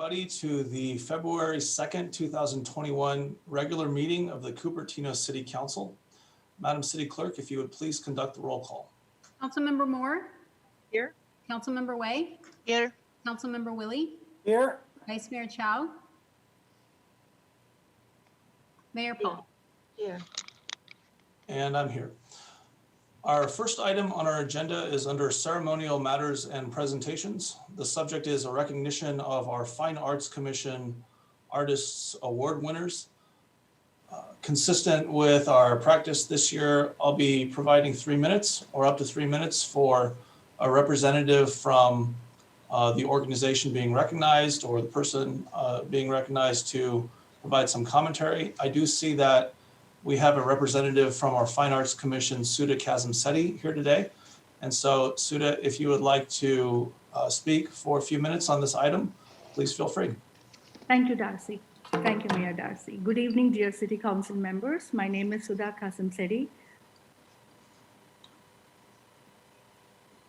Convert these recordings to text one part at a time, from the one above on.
everybody to the February 2nd, 2021 regular meeting of the Cupertino City Council. Madam City Clerk, if you would please conduct the roll call. Councilmember Moore? Here. Councilmember Way? Here. Councilmember Willie? Here. Vice Mayor Chow? Mayor Paul? Here. And I'm here. Our first item on our agenda is under ceremonial matters and presentations. The subject is a recognition of our Fine Arts Commission Artists Award winners. Consistent with our practice this year, I'll be providing 3 minutes or up to 3 minutes for a representative from the organization being recognized or the person being recognized to provide some commentary. I do see that we have a representative from our Fine Arts Commission, Suda Kazimseti, here today. And so, Suda, if you would like to speak for a few minutes on this item, please feel free. Thank you, Darcy. Thank you, Mayor Darcy. Good evening, dear City Council members. My name is Suda Kazimseti.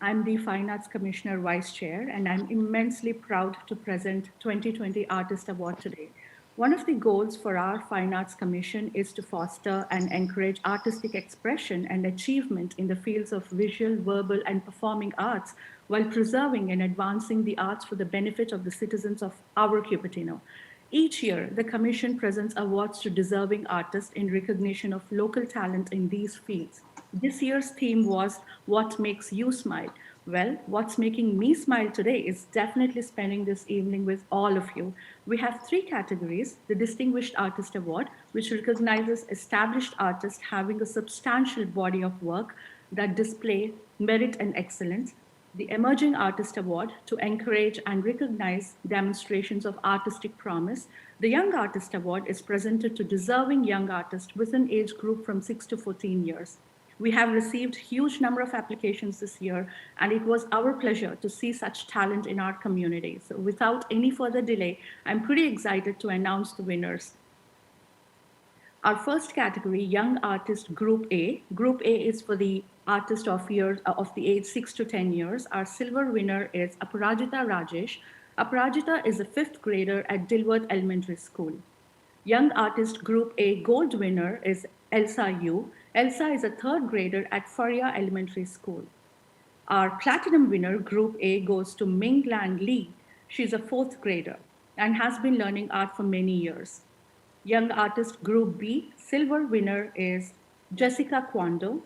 I'm the Fine Arts Commissioner Vice Chair, and I'm immensely proud to present 2020 Artist Award today. One of the goals for our Fine Arts Commission is to foster and encourage artistic expression and achievement in the fields of visual, verbal, and performing arts, while preserving and advancing the arts for the benefit of the citizens of our Cupertino. Each year, the Commission presents awards to deserving artists in recognition of local talent in these fields. This year's theme was What Makes You Smile? Well, what's making me smile today is definitely spending this evening with all of you. We have 3 categories: the Distinguished Artist Award, which recognizes established artists having a substantial body of work that display merit and excellence; the Emerging Artist Award, to encourage and recognize demonstrations of artistic promise. The Young Artist Award is presented to deserving young artists within age group from 6 to 14 years. We have received huge number of applications this year, and it was our pleasure to see such talent in our community. So without any further delay, I'm pretty excited to announce the winners. Our first category, Young Artist Group A. Group A is for the artist of the age 6 to 10 years. Our silver winner is Aparajita Rajesh. Aparajita is a 5th grader at Dilworth Elementary School. Young Artist Group A Gold winner is Elsa Yu. Elsa is a 3rd grader at Faria Elementary School. Our platinum winner, Group A, goes to Ming Lan Lee. She's a 4th grader and has been learning art for many years. Young Artist Group B, silver winner is Jessica Kwando.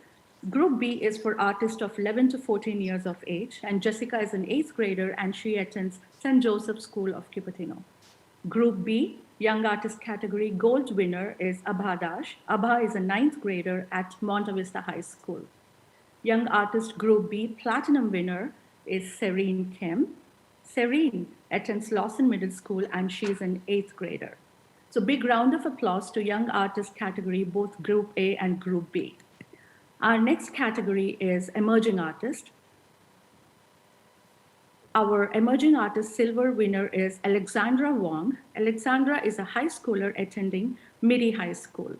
Group B is for artists of 11 to 14 years of age, and Jessica is an 8th grader and she attends St. Joseph School of Cupertino. Group B, Young Artist category, gold winner is Abha Dash. Abha is a 9th grader at Monta Vista High School. Young Artist Group B, platinum winner is Serene Kim. Serene attends Lawson Middle School and she is an 8th grader. So big round of applause to Young Artist category, both Group A and Group B. Our next category is Emerging Artist. Our Emerging Artist silver winner is Alexandra Wong. Alexandra is a high schooler attending Midi High School.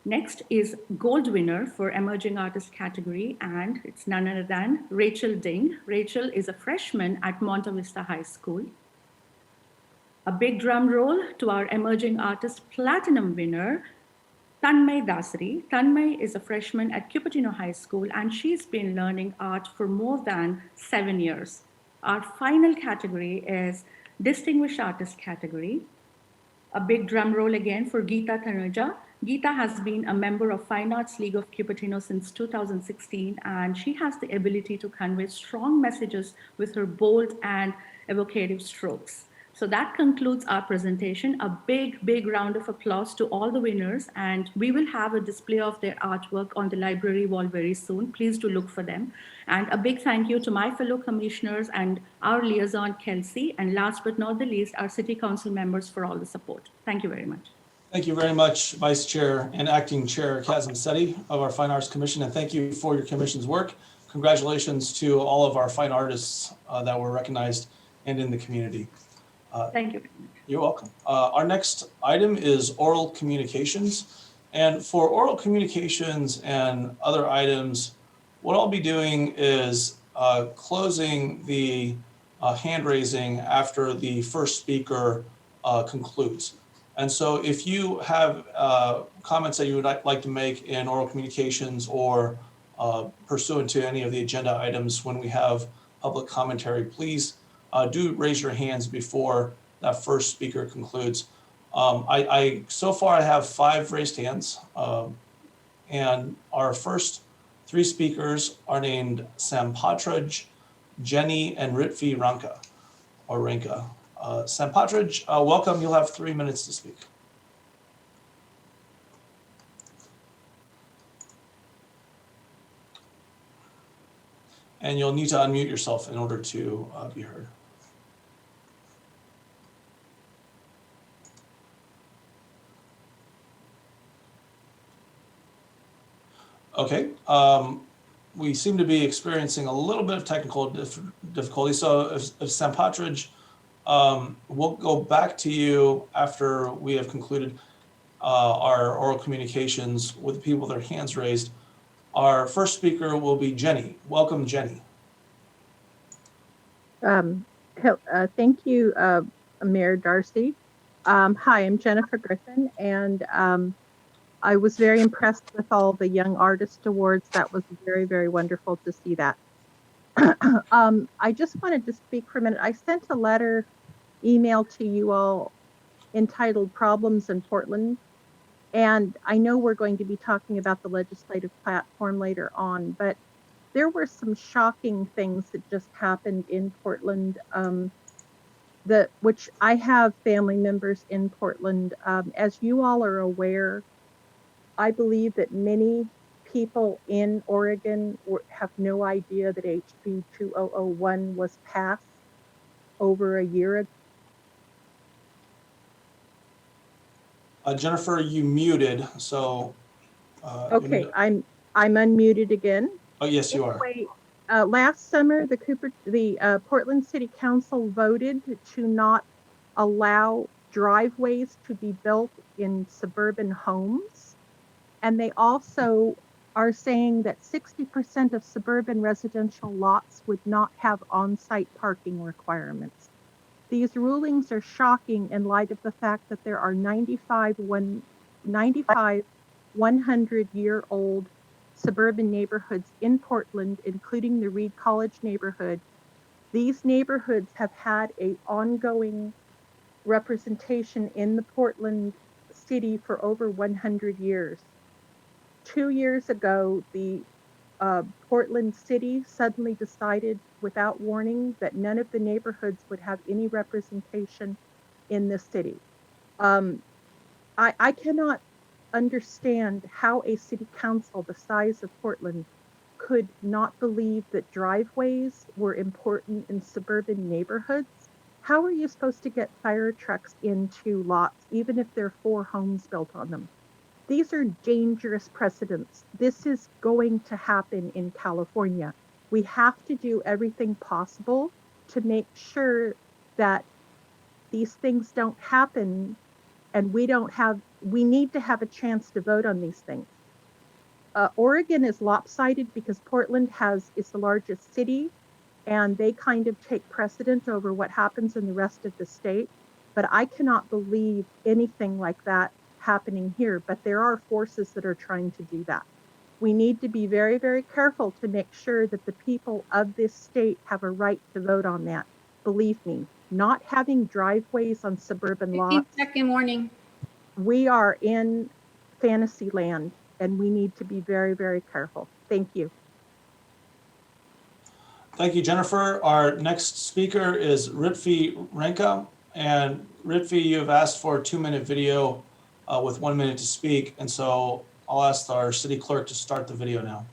Next is gold winner for Emerging Artist category, and it's none other than Rachel Ding. Rachel is a freshman at Monta Vista High School. A big drum roll to our Emerging Artist platinum winner, Tanmay Dasari. Tanmay is a freshman at Cupertino High School, and she's been learning art for more than 7 years. Our final category is Distinguished Artist category. A big drum roll again for Geeta Tanuja. Geeta has been a member of Fine Arts League of Cupertino since 2016, and she has the ability to convey strong messages with her bold and evocative strokes. So that concludes our presentation. A big round of applause to all the winners, and we will have a display of their artwork on the library wall very soon. Please do look for them. And a big thank you to my fellow commissioners and our liaison, Kelsey, and last but not the least, our City Council members for all the support. Thank you very much. Thank you very much, Vice Chair and Acting Chair Kazimseti of our Fine Arts Commission, and thank you for your Commission's work. Congratulations to all of our fine artists that were recognized and in the community. Thank you. You're welcome. Our next item is oral communications. And for oral communications and other items, what I'll be doing is closing the hand raising after the first speaker concludes. And so if you have comments that you would like to make in oral communications or pursuant to any of the agenda items when we have public commentary, please do raise your hands before that first speaker concludes. So far I have 5 raised hands, and our first 3 speakers are named Sampatraj, Jenny, and Ritvi Ranka, or Renka. Sampatraj, welcome. You'll have 3 minutes to speak. And you'll need to unmute yourself in order to be heard. Okay, we seem to be experiencing a little bit of technical difficulty. So if Sampatraj, we'll go back to you after we have concluded our oral communications with the people with their hands raised. Our first speaker will be Jenny. Welcome, Jenny. Thank you, Mayor Darcy. Hi, I'm Jennifer Griffin, and I was very impressed with all the Young Artist Awards. That was very, very wonderful to see that. I just wanted to speak for a minute. I sent a letter, email to you all entitled Problems in Portland. And I know we're going to be talking about the legislative platform later on, but there were some shocking things that just happened in Portland, which I have family members in Portland. As you all are aware, I believe that many people in Oregon have no idea that HB 2001 was passed over a year ago. Jennifer, you muted, so. Okay, I'm unmuted again. Oh, yes, you are. Anyway, last summer, the Portland City Council voted to not allow driveways to be built in suburban homes. And they also are saying that 60% of suburban residential lots would not have on-site parking requirements. These rulings are shocking in light of the fact that there are 95 100-year-old suburban neighborhoods in Portland, including the Reed College neighborhood. These neighborhoods have had an ongoing representation in the Portland city for over 100 years. 2 years ago, the Portland city suddenly decided without warning that none of the neighborhoods would have any representation in the city. I cannot understand how a city council the size of Portland could not believe that driveways were important in suburban neighborhoods. How are you supposed to get fire trucks into lots, even if there are 4 homes built on them? These are dangerous precedents. This is going to happen in California. We have to do everything possible to make sure that these things don't happen, and we need to have a chance to vote on these things. Oregon is lopsided because Portland is the largest city, and they kind of take precedent over what happens in the rest of the state. But I cannot believe anything like that happening here, but there are forces that are trying to do that. We need to be very, very careful to make sure that the people of this state have a right to vote on that. Believe me, not having driveways on suburban lots. 15-second warning. We are in fantasy land, and we need to be very, very careful. Thank you. Thank you, Jennifer. Our next speaker is Ritvi Renko. And Ritvi, you have asked for a 2-minute video with 1 minute to speak. And so I'll ask our city clerk to start the video now.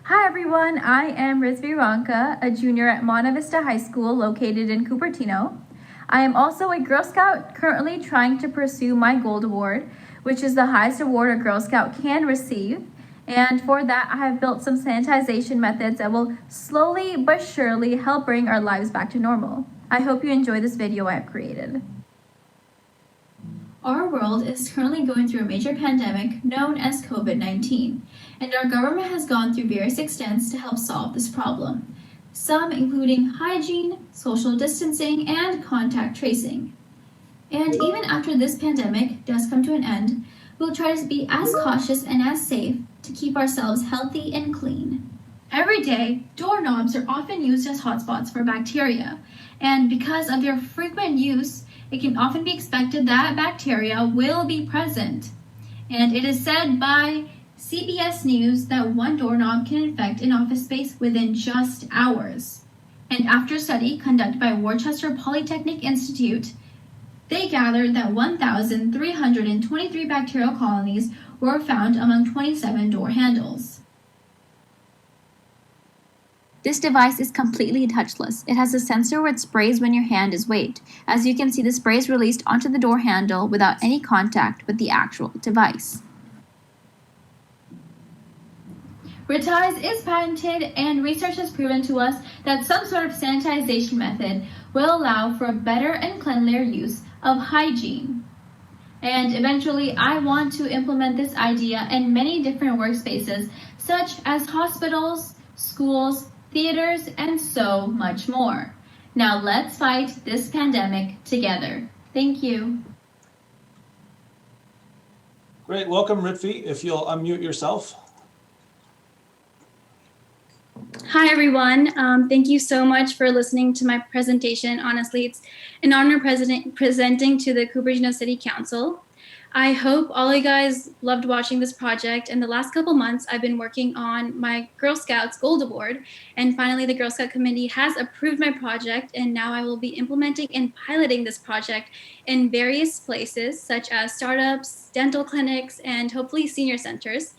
Hi everyone, I am Ritvi Renko, a junior at Monte Vista High School located in Cupertino. I am also a Girl Scout currently trying to pursue my Gold Award, which is the highest award a Girl Scout can receive. And for that, I have built some sanitization methods that will slowly but surely help bring our lives back to normal. I hope you enjoy this video I have created. Our world is currently going through a major pandemic known as COVID-19, and our government has gone through various extents to help solve this problem, some including hygiene, social distancing, and contact tracing. And even after this pandemic does come to an end, we'll try to be as cautious and as safe to keep ourselves healthy and clean. Every day, doorknobs are often used as hotspots for bacteria, and because of their frequent use, it can often be expected that bacteria will be present. And it is said by CBS News that one doorknob can infect an office space within just hours. And after a study conducted by Worcester Polytechnic Institute, they gathered that 1,323 bacterial colonies were found among 27 door handles. This device is completely touchless. It has a sensor where it sprays when your hand is waved. As you can see, the spray is released onto the door handle without any contact with the actual device. Ritize is patented, and research has proven to us that some sort of sanitization method will allow for a better and cleanlier use of hygiene. And eventually, I want to implement this idea in many different workspaces, such as hospitals, schools, theaters, and so much more. Now let's fight this pandemic together. Thank you. Great, welcome Ritvi. If you'll unmute yourself. Hi, everyone. Thank you so much for listening to my presentation. Honestly, it's an honor presenting to the Cupertino City Council. I hope all you guys loved watching this project. In the last couple months, I've been working on my Girl Scouts Gold Award, and finally the Girl Scout Committee has approved my project, and now I will be implementing and piloting this project in various places, such as startups, dental clinics, and hopefully senior centers.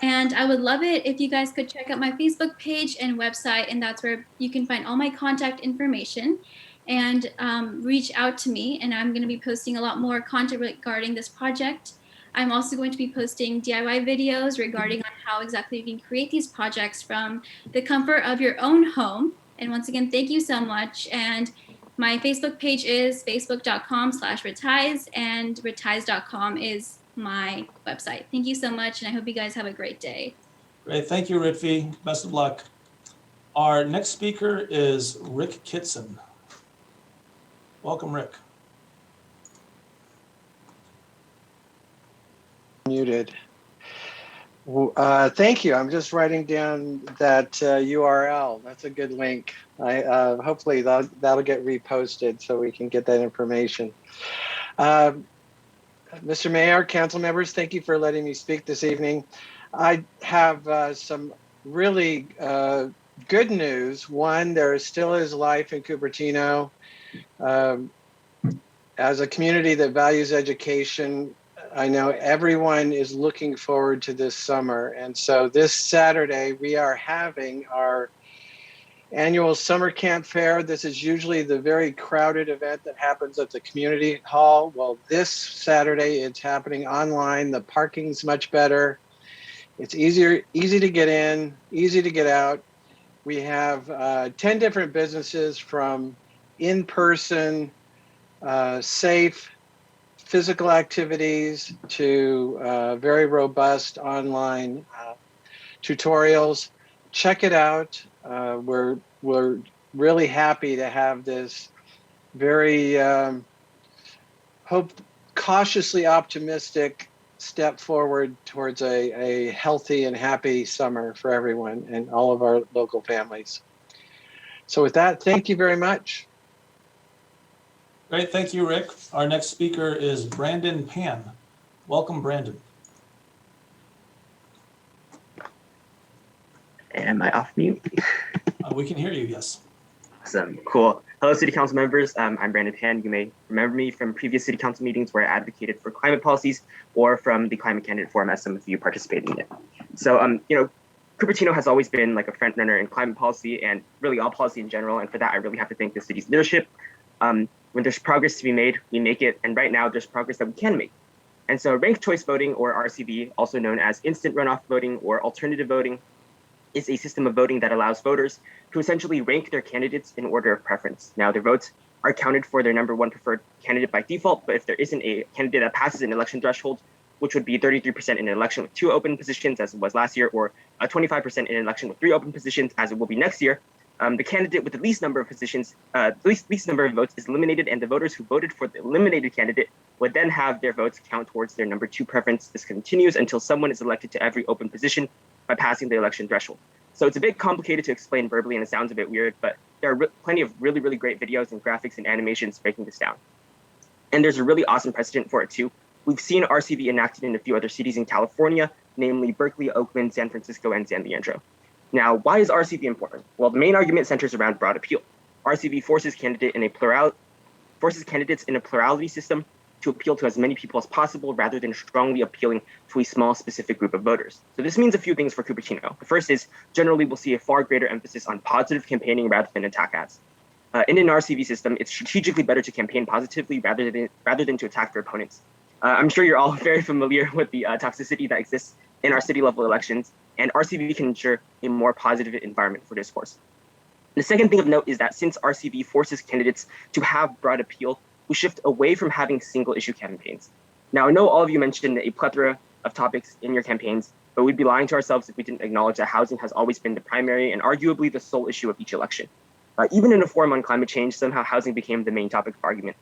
And I would love it if you guys could check out my Facebook page and website, and that's where you can find all my contact information, and reach out to me. And I'm going to be posting a lot more content regarding this project. I'm also going to be posting DIY videos regarding on how exactly you can create these projects from the comfort of your own home. And once again, thank you so much. And my Facebook page is facebook.com/Ritize, and Ritize.com is my website. Thank you so much, and I hope you guys have a great day. Great, thank you Ritvi. Best of luck. Our next speaker is Rick Kitson. Welcome, Rick. Muted. Thank you. I'm just writing down that URL. That's a good link. Hopefully that'll get reposted so we can get that information. Mr. Mayor, council members, thank you for letting me speak this evening. I have some really good news. One, there still is life in Cupertino. As a community that values education, I know everyone is looking forward to this summer. And so this Saturday, we are having our annual summer camp fair. This is usually the very crowded event that happens at the community hall. Well, this Saturday, it's happening online. The parking's much better. It's easy to get in, easy to get out. We have 10 different businesses, from in-person, safe physical activities to very robust online tutorials. Check it out. We're really happy to have this very cautiously optimistic step forward towards a healthy and happy summer for everyone and all of our local families. So with that, thank you very much. Great, thank you, Rick. Our next speaker is Brandon Pan. Welcome, Brandon. Am I off mute? We can hear you, yes. Awesome, cool. Hello, City Council members. I'm Brandon Pan. You may remember me from previous City Council meetings where I advocated for climate policies, or from the Climate Candidate Forum, as some of you participated in it. So, Cupertino has always been like a front runner in climate policy and really all policy in general. And for that, I really have to thank the city's leadership. When there's progress to be made, we make it. And right now there's progress that we can make. And so ranked choice voting, or RCV, also known as instant runoff voting or alternative voting, is a system of voting that allows voters to essentially rank their candidates in order of preference. Now, their votes are counted for their number one preferred candidate by default, but if there isn't a candidate that passes an election threshold, which would be 33% in an election with 2 open positions, as it was last year, or 25% in an election with 3 open positions, as it will be next year, the candidate with the least number of positions, least number of votes is eliminated, and the voters who voted for the eliminated candidate would then have their votes count towards their number 2 preference. This continues until someone is elected to every open position by passing the election threshold. So it's a bit complicated to explain verbally, and it sounds a bit weird, but there are plenty of really, really great videos and graphics and animations breaking this down. And there's a really awesome precedent for it too. We've seen RCV enacted in a few other cities in California, namely Berkeley, Oakland, San Francisco, and San Leandro. Now, why is RCV important? Well, the main argument centers around broad appeal. RCV forces candidates in a plurality system to appeal to as many people as possible rather than strongly appealing to a small specific group of voters. So this means a few things for Cupertino. The first is generally we'll see a far greater emphasis on positive campaigning rather than attack ads. In an RCV system, it's strategically better to campaign positively rather than to attack their opponents. I'm sure you're all very familiar with the toxicity that exists in our city level elections, and RCV can ensure a more positive environment for discourse. The second thing of note is that since RCV forces candidates to have broad appeal, we shift away from having single issue campaigns. Now, I know all of you mentioned a plethora of topics in your campaigns, but we'd be lying to ourselves if we didn't acknowledge that housing has always been the primary and arguably the sole issue of each election. Even in a forum on climate change, somehow housing became the main topic of argument.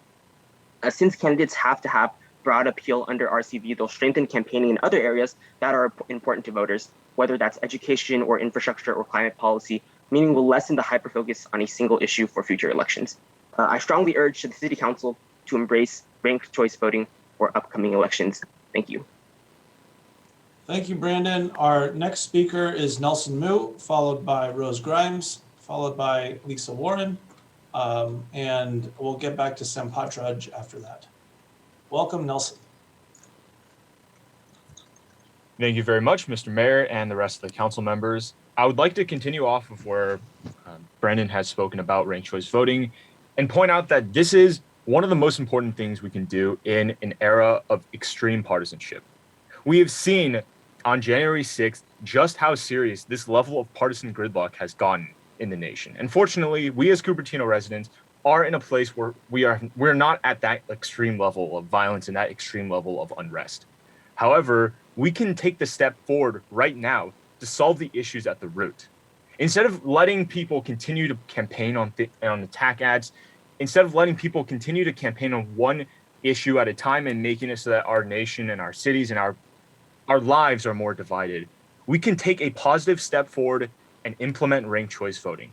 Since candidates have to have broad appeal under RCV, they'll strengthen campaigning in other areas that are important to voters, whether that's education or infrastructure or climate policy, meaning we'll lessen the hyperfocus on a single issue for future elections. I strongly urge the City Council to embrace ranked choice voting for upcoming elections. Thank you. Thank you, Brandon. Our next speaker is Nelson Moo, followed by Rose Grimes, followed by Lisa Warren, and we'll get back to Sam Patraj after that. Welcome, Nelson. Thank you very much, Mr. Mayor and the rest of the council members. I would like to continue off of where Brandon has spoken about ranked choice voting and point out that this is one of the most important things we can do in an era of extreme partisanship. We have seen on January 6th just how serious this level of partisan gridlock has gotten in the nation. And fortunately, we as Cupertino residents are in a place where we're not at that extreme level of violence and that extreme level of unrest. However, we can take the step forward right now to solve the issues at the root. Instead of letting people continue to campaign on attack ads, instead of letting people continue to campaign on one issue at a time and making it so that our nation and our cities and our lives are more divided, we can take a positive step forward and implement ranked choice voting.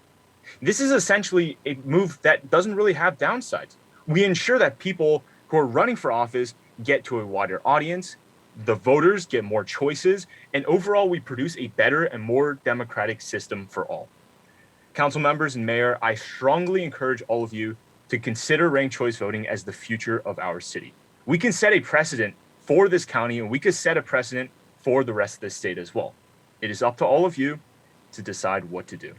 This is essentially a move that doesn't really have downsides. We ensure that people who are running for office get to a wider audience, the voters get more choices, and overall we produce a better and more democratic system for all. Council members and mayor, I strongly encourage all of you to consider ranked choice voting as the future of our city. We can set a precedent for this county, and we could set a precedent for the rest of the state as well. It is up to all of you to decide what to do.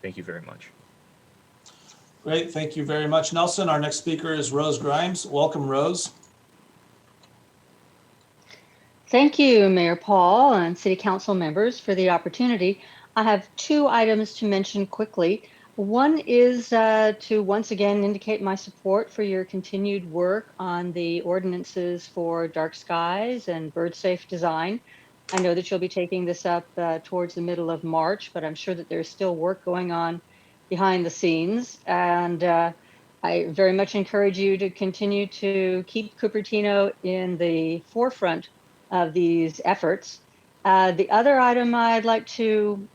Thank you very much. Great, thank you very much, Nelson. Our next speaker is Rose Grimes. Welcome, Rose. Thank you, Mayor Paul and City Council members for the opportunity. I have 2 items to mention quickly. One is to once again indicate my support for your continued work on the ordinances for dark skies and bird safe design. I know that you'll be taking this up towards the middle of March, but I'm sure that there's still work going on behind the scenes. And I very much encourage you to continue to keep Cupertino in the forefront of these efforts. The other item I'd like to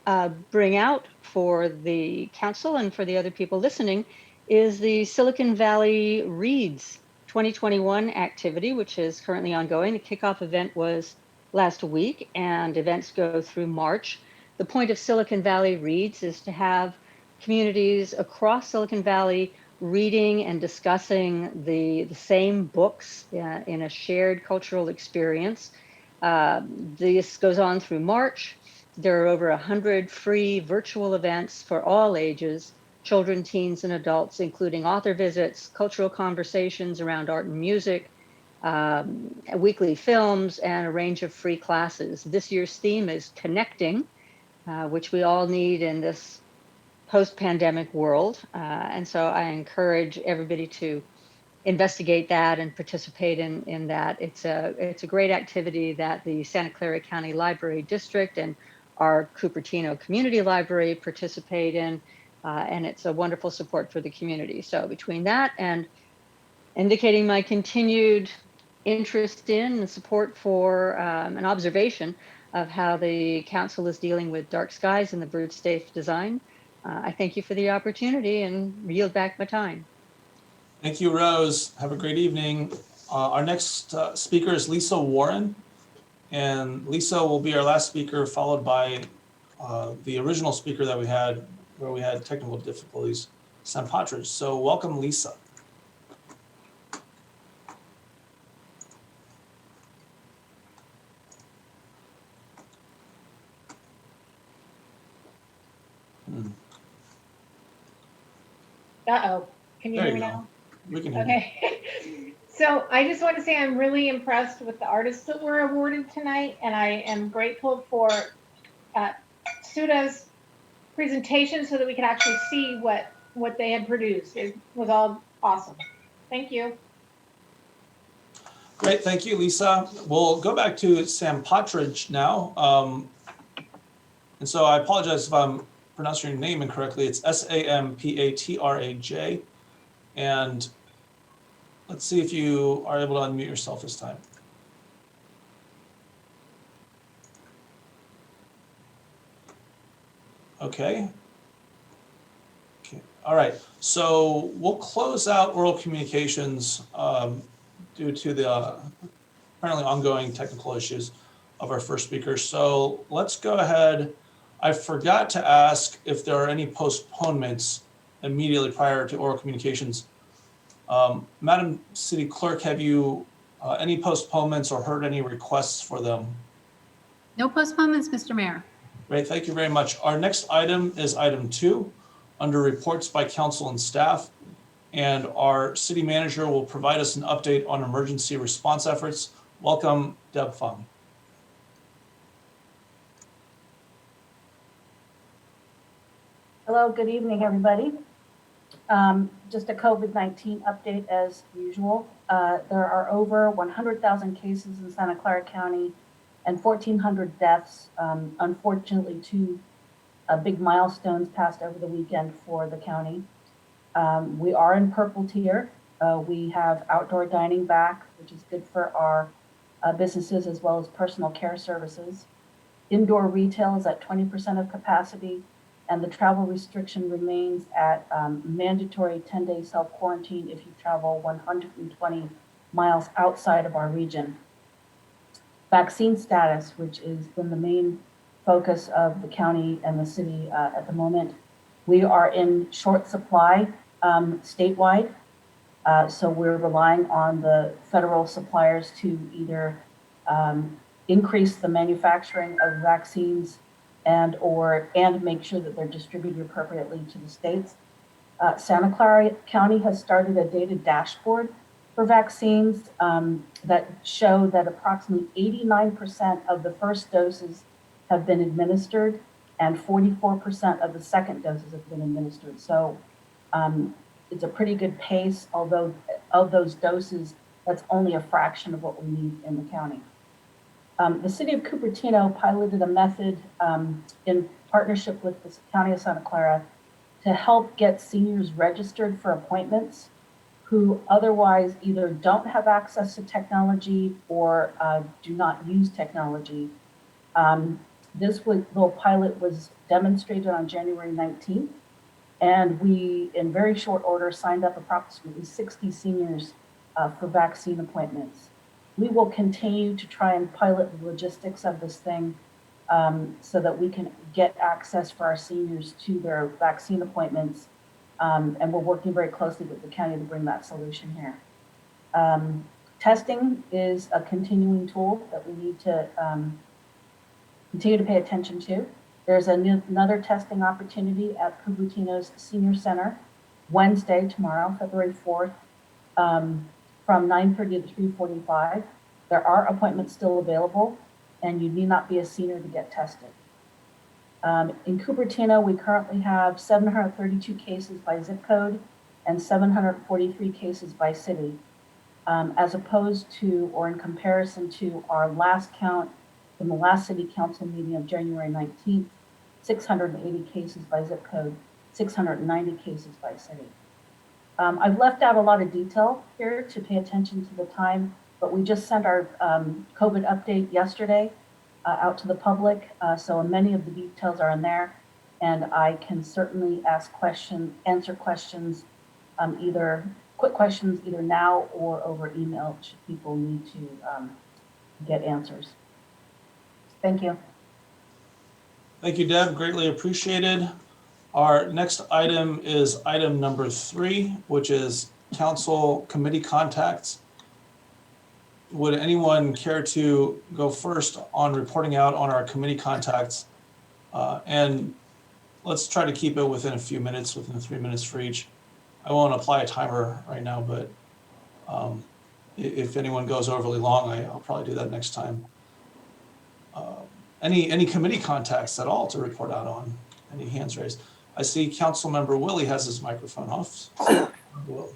bring out for the council and for the other people listening is the Silicon Valley Reads 2021 activity, which is currently ongoing. The kickoff event was last week and events go through March. The point of Silicon Valley Reads is to have communities across Silicon Valley reading and discussing the same books in a shared cultural experience. This goes on through March. There are over 100 free virtual events for all ages, children, teens, and adults, including author visits, cultural conversations around art and music, weekly films, and a range of free classes. This year's theme is connecting, which we all need in this post-pandemic world. And so I encourage everybody to investigate that and participate in that. It's a great activity that the Santa Clara County Library District and our Cupertino Community Library participate in, and it's a wonderful support for the community. So between that and indicating my continued interest in and support for an observation of how the council is dealing with dark skies and the bird safe design, I thank you for the opportunity and yield back my time. Thank you, Rose. Have a great evening. Our next speaker is Lisa Warren, and Lisa will be our last speaker, followed by the original speaker that we had, where we had technical difficulties, Sam Partridge. So welcome, Lisa. Uh-oh, can you There hear you me go. now? We can hear you. Okay. So I just want to say I'm really impressed with the artists that were awarded tonight, and I am grateful for Suda's presentation so that we could actually see what they had produced. It was all awesome. Thank you. Great, thank you, Lisa. We'll go back to Sam Partridge now. And so I apologize if I'm pronouncing your name incorrectly. It's Samparaj. And let's see if you are able to unmute yourself this time. Okay. Okay. All right. So we'll close out oral communications due to the apparently ongoing technical issues of our first speaker. So let's go ahead. I forgot to ask if there are any postponements immediately prior to oral communications. Madam City Clerk, have you any postponements or heard any requests for them? No postponements, Mr. Mayor. Great, thank you very much. Our next item is item 2, under reports by council and staff. And our city manager will provide us an update on emergency response efforts. Welcome, Deb Fung. Hello, good evening, everybody. Just a COVID-19 update as usual. There are over 100,000 cases in Santa Clara County and 1,400 deaths. Unfortunately, 2 big milestones passed over the weekend for the county. We are in purple tier. We have outdoor dining back, which is good for our businesses as well as personal care services. Indoor retail is at 20% of capacity, and the travel restriction remains at mandatory 10-day self-quarantine if you travel 120 miles outside of our region. Vaccine status, which has been the main focus of the county and the city at the moment. We are in short supply statewide, so we're relying on the federal suppliers to either increase the manufacturing of vaccines and make sure that they're distributed appropriately to the states. Santa Clara County has started a data dashboard for vaccines that show that approximately 89% of the first doses have been administered and 44% of the second doses have been administered. So it's a pretty good pace, although of those doses, that's only a fraction of what we need in the county. The city of Cupertino piloted a method in partnership with the County of Santa Clara to help get seniors registered for appointments who otherwise either don't have access to technology or do not use technology. This little pilot was demonstrated on January 19th, and we, in very short order, signed up approximately 60 seniors for vaccine appointments. We will continue to try and pilot the logistics of this thing so that we can get access for our seniors to their vaccine appointments. And we're working very closely with the county to bring that solution here. Testing is a continuing tool that we need to continue to pay attention to. There's another testing opportunity at Cupertino's Senior Center Wednesday, tomorrow, February 4th, from 9:30 to 3:45. There are appointments still available, and you need not be a senior to get tested. In Cupertino, we currently have 732 cases by zip code and 743 cases by city, as opposed to, or in comparison to, our last count from the last city council meeting of January 19th, 680 cases by zip code, 690 cases by city. I've left out a lot of detail here to pay attention to the time, but we just sent our COVID update yesterday out to the public. So many of the details are in there, and I can certainly answer questions, either quick questions either now or over email should people need to get answers. Thank you. Thank you, Deb. Greatly appreciated. Our next item is item number 3, which is council committee contacts. Would anyone care to go first on reporting out on our committee contacts? And let's try to keep it within a few minutes, within 3 minutes for each. I won't apply a timer right now, but if anyone goes overly long, I'll probably do that next time. Any committee contacts at all to report out on? Any hands raised? I see Councilmember Willie has his microphone off.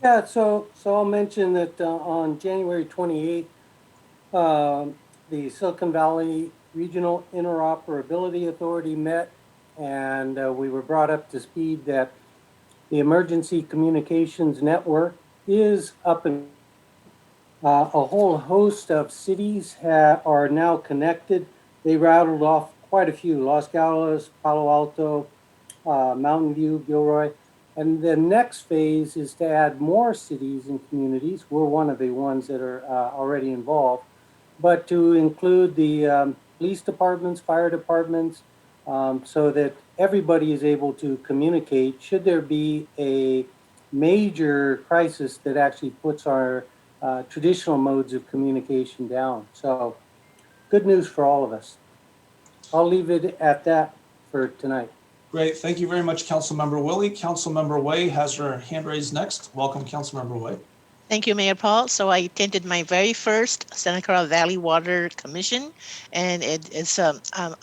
Yeah, so I'll mention that on January 28th, the Silicon Valley Regional Interoperability Authority met, and we were brought up to speed that the Emergency Communications Network is up and a whole host of cities are now connected. They rattled off quite a few: Los Gatos, Palo Alto, Mountain View, Gilroy. And the next phase is to add more cities and communities. We're one of the ones that are already involved, but to include the police departments, fire departments, so that everybody is able to communicate should there be a major crisis that actually puts our traditional modes of communication down. So good news for all of us. I'll leave it at that for tonight. Great, thank you very much, Councilmember Willie. Councilmember Way has her hand raised next. Welcome, Councilmember Way. Thank you, Mayor Paul. So I attended my very first Santa Clara Valley Water Commission, and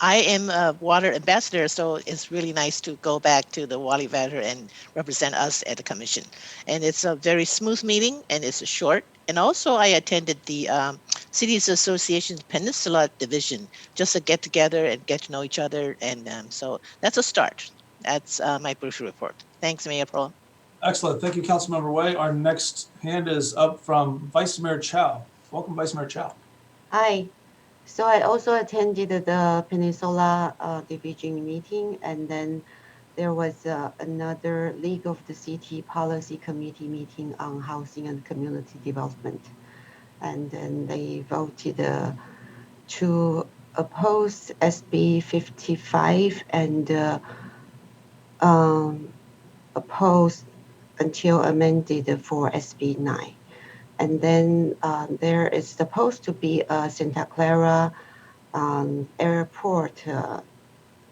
I am a water ambassador, so it's really nice to go back to the Wally Valley and represent us at the commission. And it's a very smooth meeting, and it's short. And also I attended the Cities Association's Peninsula Division, just to get together and get to know each other. And so that's a start. That's my brief report. Thanks, Mayor Paul. Excellent. Thank you, Councilmember Way. Our next hand is up from Vice Mayor Chow. Welcome, Vice Mayor Chow. Hi. So I also attended the Peninsula Division meeting, and then there was another League of the City Policy Committee meeting on housing and community development. And then they voted to oppose SB 55 and oppose until amended for SB 9. And then there is supposed to be a Santa Clara airport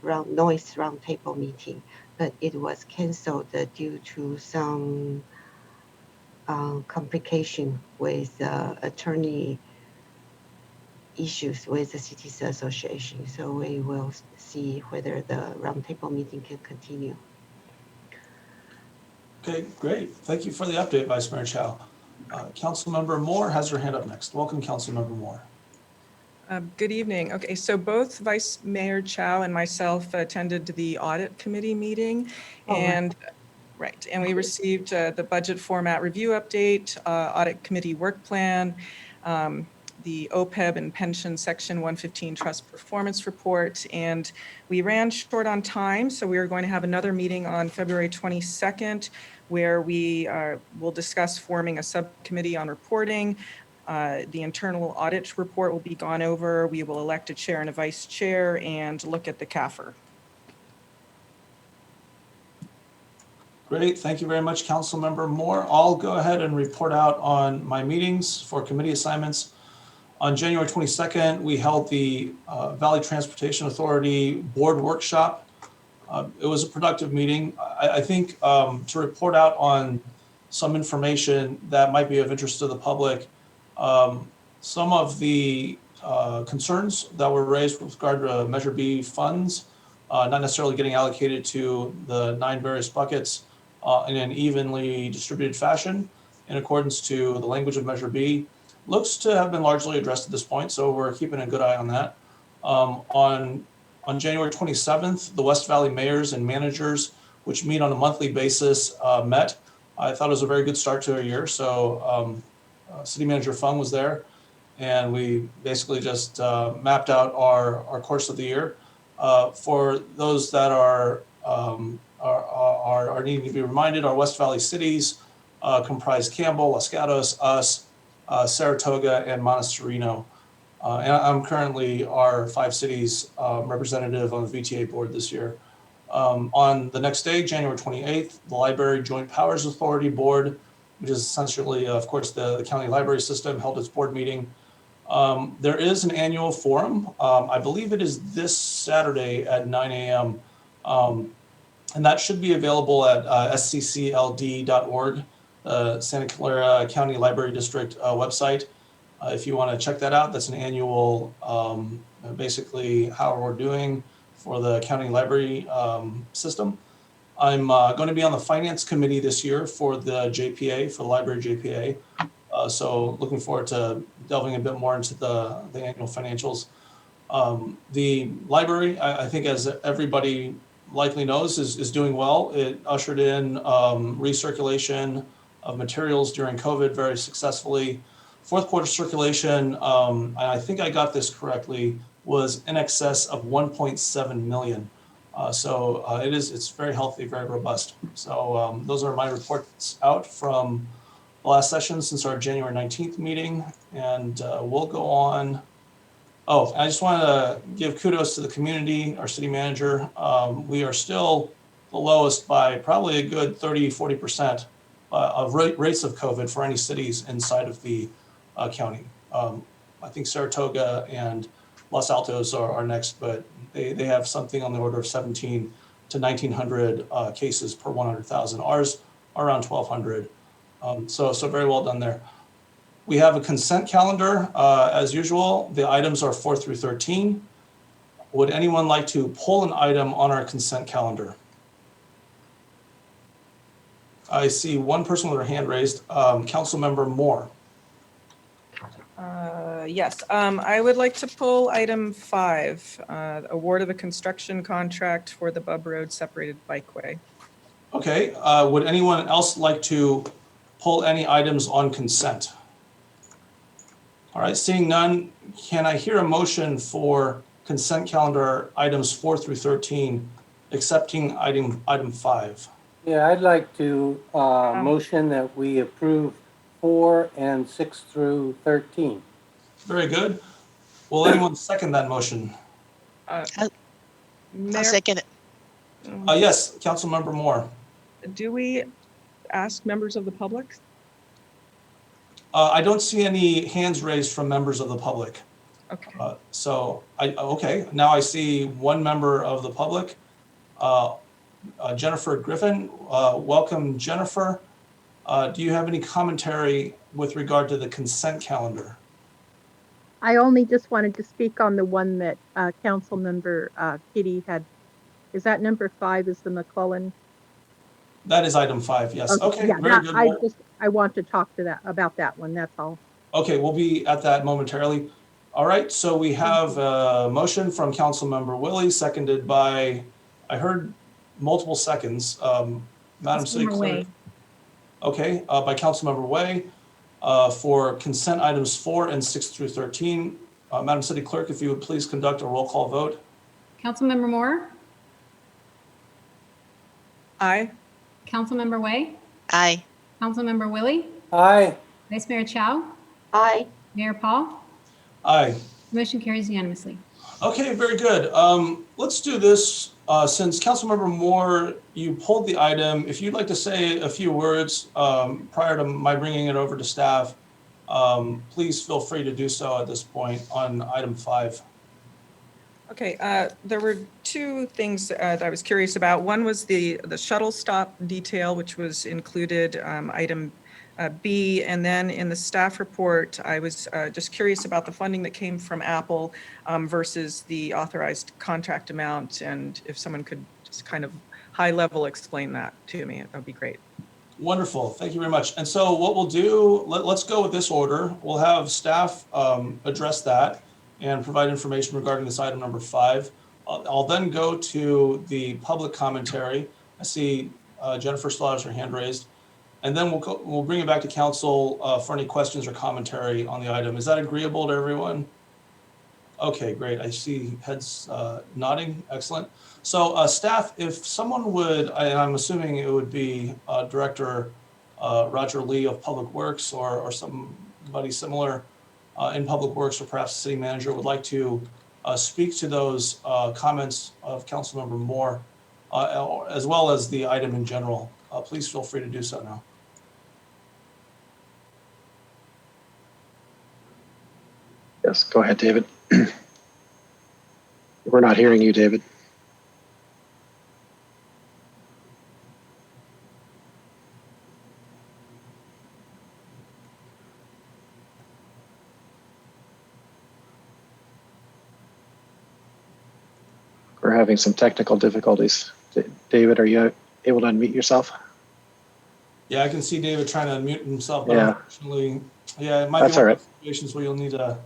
noise roundtable meeting, but it was canceled due to some complication with attorney issues with the Cities Association. So we will see whether the roundtable meeting can continue. Okay, great. Thank you for the update, Vice Mayor Chow. Councilmember Moore has her hand up next. Welcome, Councilmember Moore. Good evening. Okay, so both Vice Mayor Chow and myself attended the audit committee meeting, and we received the budget format review update, audit committee work plan, the OPEB and pension section 115 trust performance report, and we ran short on time, so we are going to have another meeting on February 22nd where we will discuss forming a subcommittee on reporting. The internal audit report will be gone over. We will elect a chair and a vice chair and look at the CAFR. Great, thank you very much, Councilmember Moore. I'll go ahead and report out on my meetings for committee assignments. On January 22nd, we held the Valley Transportation Authority board workshop. It was a productive meeting. I think to report out on some information that might be of interest to the public. Some of the concerns that were raised with regard to Measure B funds, not necessarily getting allocated to the 9 various buckets in an evenly distributed fashion in accordance to the language of Measure B, looks to have been largely addressed at this point, so we're keeping a good eye on that. On January 27th, the West Valley mayors and managers, which meet on a monthly basis, met. I thought it was a very good start to a year. So City Manager Fung was there, and we basically just mapped out our course of the year. For those that are needing to be reminded, our West Valley cities comprise Campbell, Los Gatos, us, Saratoga, and Montessorino. And I'm currently our 5 cities representative on the VTA board this year. On the next day, January 28th, the Library Joint Powers Authority Board, which is essentially, of course, the county library system, held its board meeting. There is an annual forum. I believe it is this Saturday at 9 a.m. And that should be available at sccld.org, Santa Clara County Library District website. If you want to check that out, that's an annual, basically how we're doing for the county library system. I'm going to be on the finance committee this year for the JPA, for the library JPA. So looking forward to delving a bit more into the annual financials. The library, I think, as everybody likely knows, is doing well. It ushered in recirculation of materials during COVID very successfully. Fourth quarter circulation, and I think I got this correctly, was in excess of 1.7 million. So it's very healthy, very robust. So those are my reports out from the last session since our January 19th meeting. And we'll go on. Oh, I just want to give kudos to the community, our city manager. We are still the lowest by probably a good 30-40% of rates of COVID for any cities inside of the county. I think Saratoga and Los Altos are next, but they have something on the order of 17 to 1900 cases per 100,000. Ours are around 1200. So very well done there. We have a consent calendar as usual. The items are 4 through 13. Would anyone like to pull an item on our consent calendar? I see one person with their hand raised, Councilmember Moore. Yes, I would like to pull item 5, award of a construction contract for the Bub Road separated bikeway. Okay, would anyone else like to pull any items on consent? All right, seeing none, can I hear a motion for consent calendar items 4 through 13, accepting item 5? Yeah, I'd like to motion that we approve 4 and 6 through 13. Very good. Will anyone second that motion? I'll second it. Yes, Councilmember Moore. Do we ask members of the public? I don't see any hands raised from members of the public. Okay. Okay, now I see one member of the public, Jennifer Griffin. Welcome, Jennifer. Do you have any commentary with regard to the consent calendar? I only just wanted to speak on the one that Council Member Kitty had. Is that number 5 is the McClellan? That is item 5, yes. Okay, yeah, very good. I want to talk to about that one, that's all. Okay, we'll be at that momentarily. All right, so we have a motion from Councilmember Willie, seconded by, I heard multiple seconds, Madam City Clerk. Okay, by Councilmember Way, for consent items 4 and 6 through 13. Madam City Clerk, if you would please conduct a roll call vote. Councilmember Moore? Aye. Councilmember Way? Aye. Councilmember Willie? Aye. Vice Mayor Chow? Aye. Mayor Paul? Aye. Motion carries unanimously. Okay, very good. Let's do this. Since Councilmember Moore, you pulled the item, if you'd like to say a few words prior to my bringing it over to staff, please feel free to do so at this point on item 5. Okay, there were two things that I was curious about. One was the shuttle stop detail, which was included item B, and then in the staff report, I was just curious about the funding that came from Apple versus the authorized contract amount, and if someone could just kind of high level explain that to me, that would be great. Wonderful, thank you very much. And so what we'll do, let's go with this order. We'll have staff address that and provide information regarding this item number 5. I'll then go to the public commentary. I see Jennifer still has her hand raised. And then we'll bring it back to council for any questions or commentary on the item. Is that agreeable to everyone? Okay, great. I see heads nodding. Excellent. So staff, if someone would, I'm assuming it would be Director Roger Lee of Public Works or somebody similar in Public Works, or perhaps the city manager would like to speak to those comments of Councilmember Moore, as well as the item in general. Please feel free to do so now. Yes, go ahead, David. We're not hearing you, David. We're having some technical difficulties. David, are you able to unmute yourself? Yeah, I can see David trying to unmute himself, but Yeah. unfortunately, yeah, it might That's be one all of right. those situations where you'll need to All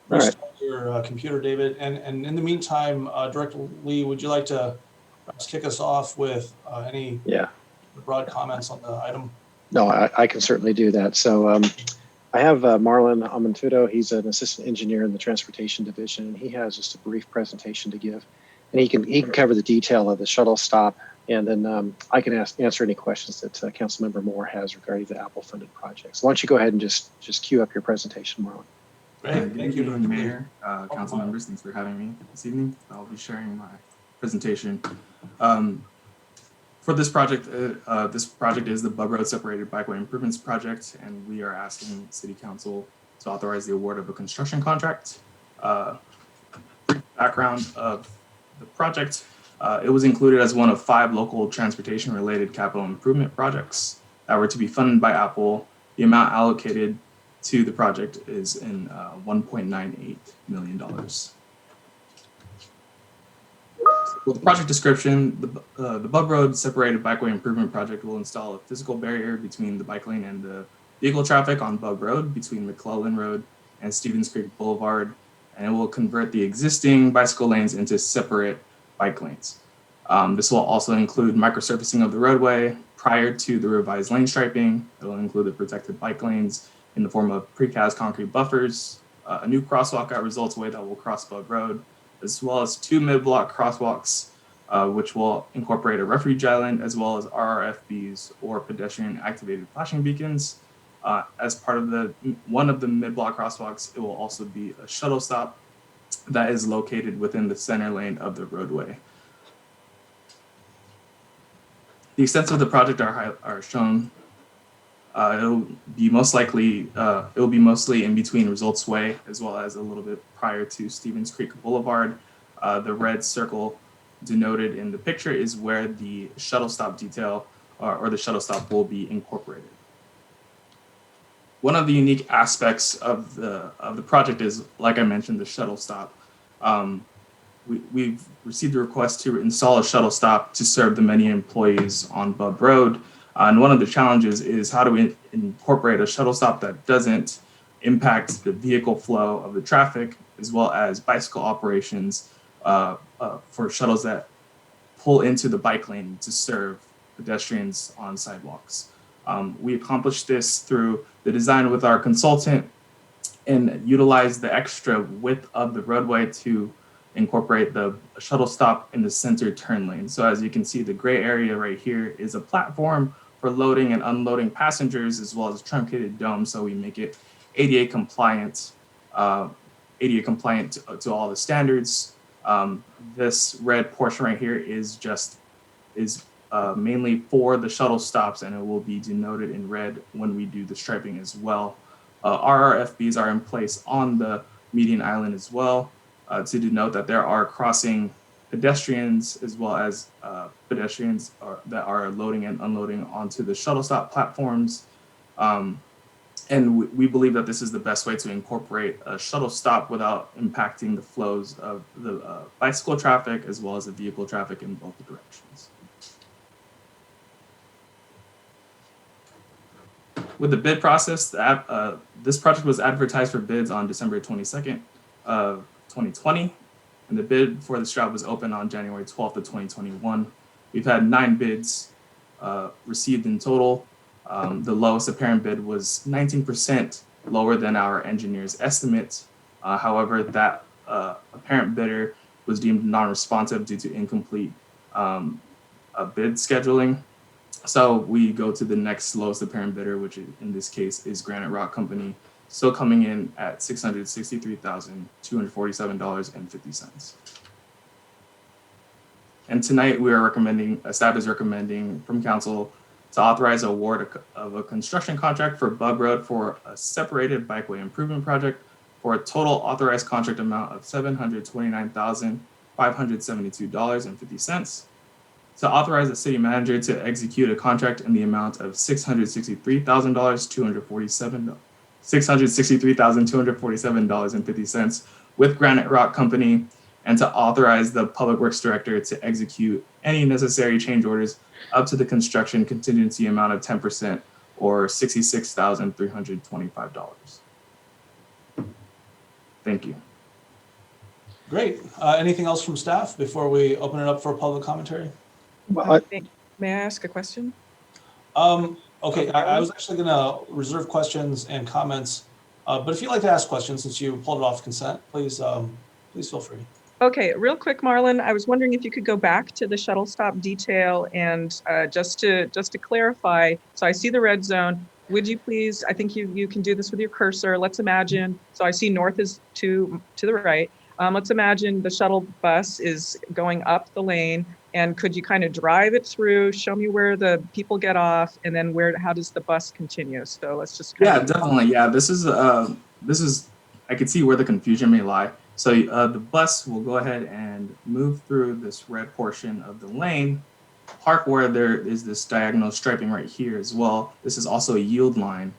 right. restart your computer, David. And in the meantime, Director Lee, would you like to perhaps kick us off with any broad comments on the item? No, I can certainly do that. So I have Marlon Amantudo. He's an assistant engineer in the transportation division, and he has just a brief presentation to give. And he can cover the detail of the shuttle stop, and then I can answer any questions that Councilmember Moore has regarding the Apple funded projects. So why don't you go ahead and just cue up your presentation, Marlon. Great, thank you, Dr. Mayor, council members, thanks for having me this evening. I'll be sharing my presentation. For this project is the Bub Road Separated Bikeway Improvements Project, and we are asking City Council to authorize the award of a construction contract. Background of the project, it was included as one of 5 local transportation related capital improvement projects that were to be funded by Apple. The amount allocated to the project is in $1.98 million. With the project description, the Bub Road Separated Bikeway Improvement Project will install a physical barrier between the bike lane and the vehicle traffic on Bub Road between McClellan Road and Stevens Creek Boulevard, and it will convert the existing bicycle lanes into separate bike lanes. This will also include microsurfacing of the roadway prior to the revised lane striping. It will include the protected bike lanes in the form of precast concrete buffers, a new crosswalk at Results Way that will cross Bub Road, as well as 2 mid-block crosswalks, which will incorporate a refuge island, as well as RRFBs, or pedestrian activated flashing beacons. As part of one of the mid-block crosswalks, it will also be a shuttle stop that is located within the center lane of the roadway. The extents of the project are shown. It'll be mostly in between Results Way, as well as a little bit prior to Stevens Creek Boulevard. The red circle denoted in the picture is where the shuttle stop detail or the shuttle stop will be incorporated. One of the unique aspects of the project is, like I mentioned, the shuttle stop. We've received a request to install a shuttle stop to serve the many employees on Bub Road. And one of the challenges is how do we incorporate a shuttle stop that doesn't impact the vehicle flow of the traffic, as well as bicycle operations for shuttles that pull into the bike lane to serve pedestrians on sidewalks. We accomplished this through the design with our consultant and utilize the extra width of the roadway to incorporate the shuttle stop in the center turn lane. So as you can see, the gray area right here is a platform for loading and unloading passengers, as well as a truncated dome. So we make it ADA compliant to all the standards. This red portion right here is mainly for the shuttle stops, and it will be denoted in red when we do the striping as well. RRFBs are in place on the median island as well. to denote that there are crossing pedestrians as well as pedestrians that are loading and unloading onto the shuttle stop platforms. And we believe that this is the best way to incorporate a shuttle stop without impacting the flows of the bicycle traffic as well as the vehicle traffic in both directions. With the bid process, this project was advertised for bids on December 22nd of 2020, and the bid for this job was open on January 12th of 2021. We've had 9 bids received in total. The lowest apparent bid was 19% lower than our engineer's estimate. However, that apparent bidder was deemed non-responsive due to incomplete bid scheduling. So we go to the next lowest apparent bidder, which in this case is Granite Rock Company, still coming in at $663,247.50. And tonight we are recommending, staff is recommending from council to authorize award of a construction contract for Blvd for a separated bikeway improvement project for a total authorized contract amount of $729,572.50. To authorize the city manager to execute a contract in the amount of $663,247.50 with Granite Rock Company, and to authorize the Public Works Director to execute any necessary change orders up to the construction contingency amount of 10% or $66,325. Thank you. Great. Anything else from staff before we open it up for public commentary? May I ask a question? Okay, I was actually going to reserve questions and comments, but if you'd like to ask questions, since you pulled it off consent, please feel free. Okay, real quick, Marlon, I was wondering if you could go back to the shuttle stop detail and just to clarify, so I see the red zone. Would you please, I think you can do this with your cursor. Let's imagine, so I see north is to the right. Let's imagine the shuttle bus is going up the lane, and could you kind of drive it through, show me where the people get off, and then how does the bus continue? So let's just definitely. Yeah, this is I could see where the confusion may lie. So the bus will go ahead and move through this red portion of the lane, park where there is this diagonal striping right here as well. This is also a yield line.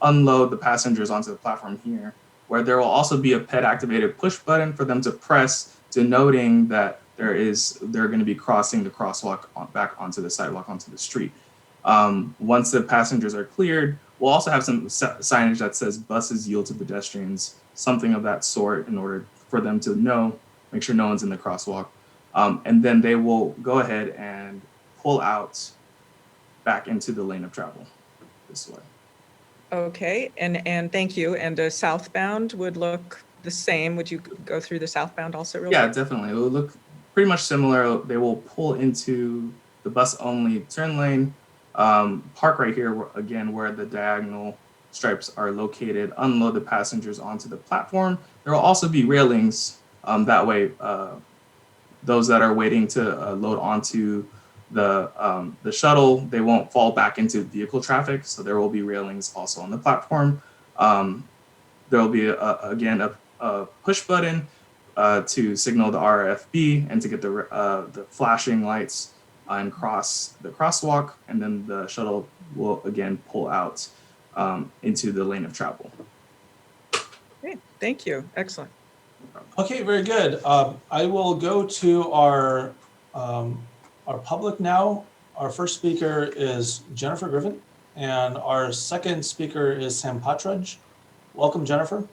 Unload the passengers onto the platform here, where there will also be a PED-activated push button for them to press, denoting that they're going to be crossing the crosswalk back onto the sidewalk, onto the street. Once the passengers are cleared, we'll also have some signage that says buses yield to pedestrians, something of that sort, in order for them to make sure no one's in the crosswalk. And then they will go ahead and pull out back into the lane of travel this way. Okay, and thank you. And southbound would look the same. Would you go through the southbound also real quick? Definitely. It will look pretty much similar. They will pull into the bus only turn lane, park right here again where the diagonal stripes are located, unload the passengers onto the platform. There will also be railings, that way those that are waiting to load onto the shuttle, they won't fall back into vehicle traffic, so there will be railings also on the platform. There will be again a push button to signal the RFB and to get the flashing lights and cross the crosswalk, and then the shuttle will again pull out into the lane of travel. Okay, thank you. Excellent. Okay, very good. I will go to our public now. Our first speaker is Jennifer Griffin, and our second speaker is Sam Patridge. Welcome, Jennifer.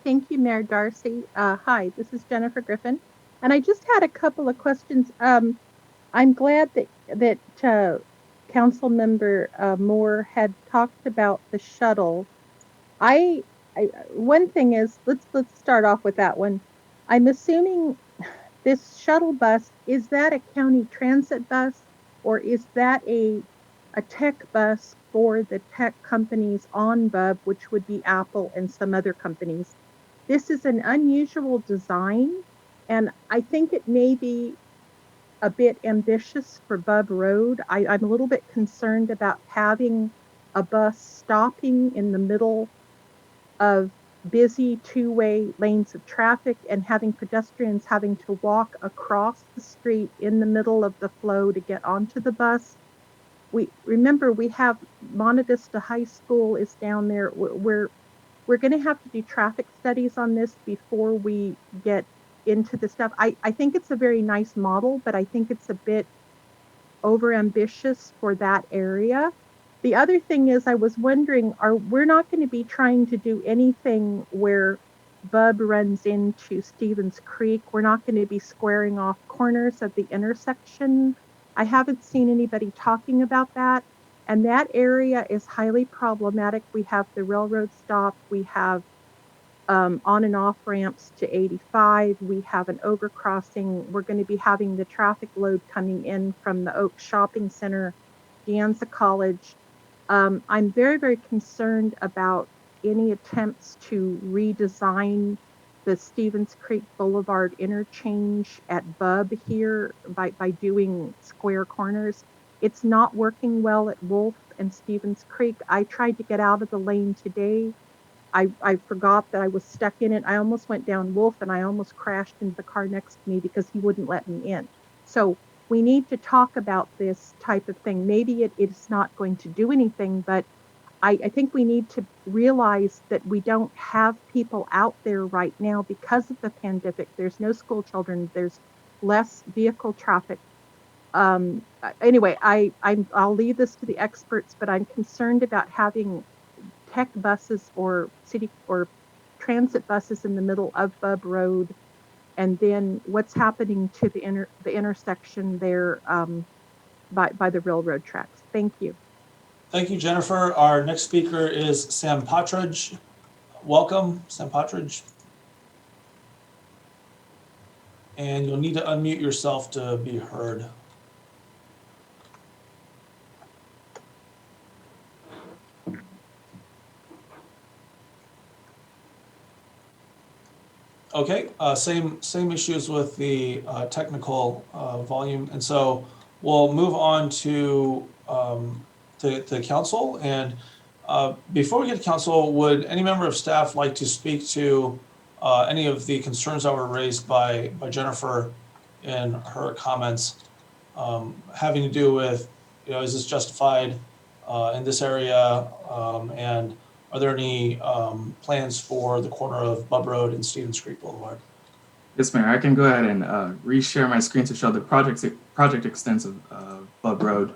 Thank you, Mayor Darcy. Hi, this is Jennifer Griffin, and I just had a couple of questions. I'm glad that Council Member Moore had talked about the shuttle. One thing is, let's start off with that one. I'm assuming this shuttle bus, is that a county transit bus, or is that a tech bus for the tech companies on BUB, which would be Apple and some other companies? This is an unusual design, and I think it may be a bit ambitious for BUB Road. I'm a little bit concerned about having a bus stopping in the middle of busy two-way lanes of traffic and having pedestrians having to walk across the street in the middle of the flow to get onto the bus. We have Monte Vista High School is down there. We're going to have to do traffic studies on this before we get into the stuff. I think it's a very nice model, but I think it's a bit overambitious for that area. The other thing is I was wondering, we're not going to be trying to do anything where Bub runs into Stevens Creek. We're not going to be squaring off corners of the intersection. I haven't seen anybody talking about that. And that area is highly problematic. We have the railroad stop. We have on and off ramps to 85. We have an overcrossing. We're going to be having the traffic load coming in from the Oak Shopping Center, De Anza College. I'm very, very concerned about any attempts to redesign the Stevens Creek Boulevard interchange at Bub here by doing square corners. It's not working well at Wolf and Stevens Creek. I tried to get out of the lane today. I forgot that I was stuck in it. I almost went down Wolf and I almost crashed into the car next to me because he wouldn't let me in. So we need to talk about this type of thing. Maybe it is not going to do anything, but I think we need to realize that we don't have people out there right now because of the pandemic. There's no school children. There's less vehicle traffic. Anyway, I'll leave this to the experts, but I'm concerned about having tech buses or city or transit buses in the middle of Bub Road, and then what's happening to the intersection there by the railroad tracks. Thank you. Thank you, Jennifer. Our next speaker is Sam Patridge. Welcome, Sam Patridge. And you'll need to unmute yourself to be heard. Okay, same issues with the technical volume, and so we'll move on to council. And before we get to council, would any member of staff like to speak to any of the concerns that were raised by Jennifer in her comments, having to do with, is this justified in this area, and are there any plans for the corner of Bub Road and Stevens Creek Boulevard? Yes, Mayor, I can go ahead and reshare my screen to show the project extents of Bub Road.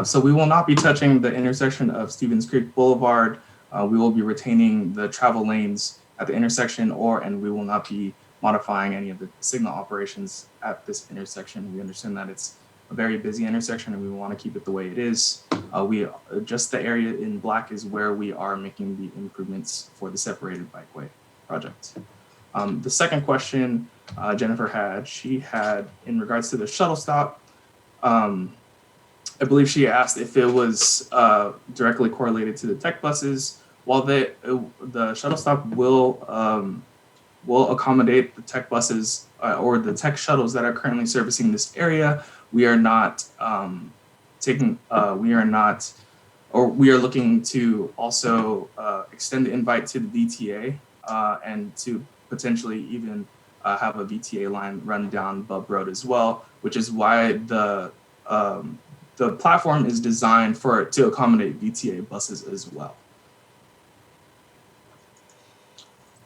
So we will not be touching the intersection of Stevens Creek Boulevard. We will be retaining the travel lanes at the intersection, and we will not be modifying any of the signal operations at this intersection. We understand that it's a very busy intersection and we want to keep it the way it is. Just the area in black is where we are making the improvements for the separated bikeway project. The second question Jennifer had, in regards to the shuttle stop, I believe she asked if it was directly correlated to the tech buses. While the shuttle stop will accommodate the tech buses or the tech shuttles that are currently servicing this area, we are looking to also extend the invite to the VTA and to potentially even have a VTA line run down Bub Road as well, which is why the platform is designed to accommodate VTA buses as well.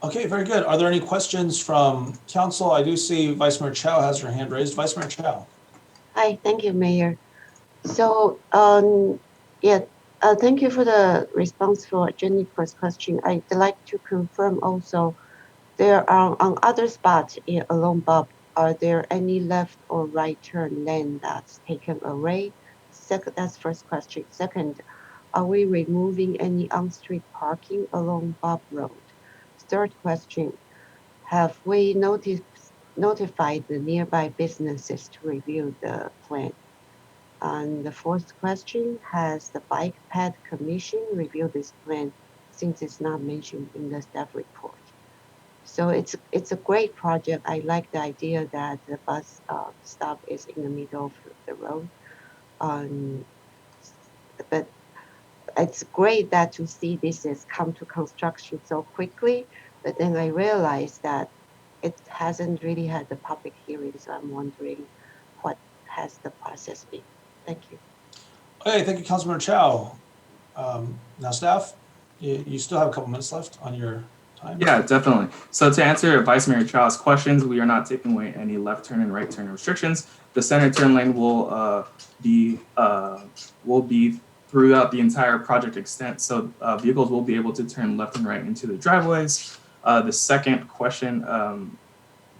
Okay, very good. Are there any questions from council? I do see Vice Mayor Chow has her hand raised. Vice Mayor Chow. Hi, thank you, Mayor. So, thank you for the response for Jennifer's question. I'd like to confirm also, there are on other spots along Bub, are there any left or right turn lane that's taken away? That's first question. Second, are we removing any on-street parking along Bub Road? Third question, have we notified the nearby businesses to review the plan? And the fourth question, has the Bike Path Commission reviewed this plan since it's not mentioned in the staff report? So it's a great project. I like the idea that the bus stop is in the middle of the road. But it's great that to see this has come to construction so quickly. But then I realized that it hasn't really had the public hearing, so I'm wondering what has the process been? Thank you. Okay, thank you, Councilmember Chow. Now staff, you still have a couple minutes left on your time. Yeah, definitely. So to answer Vice Mayor Chow's questions, we are not taking away any left turn and right turn restrictions. The center turn lane will be throughout the entire project extent. So vehicles will be able to turn left and right into the driveways. The second question,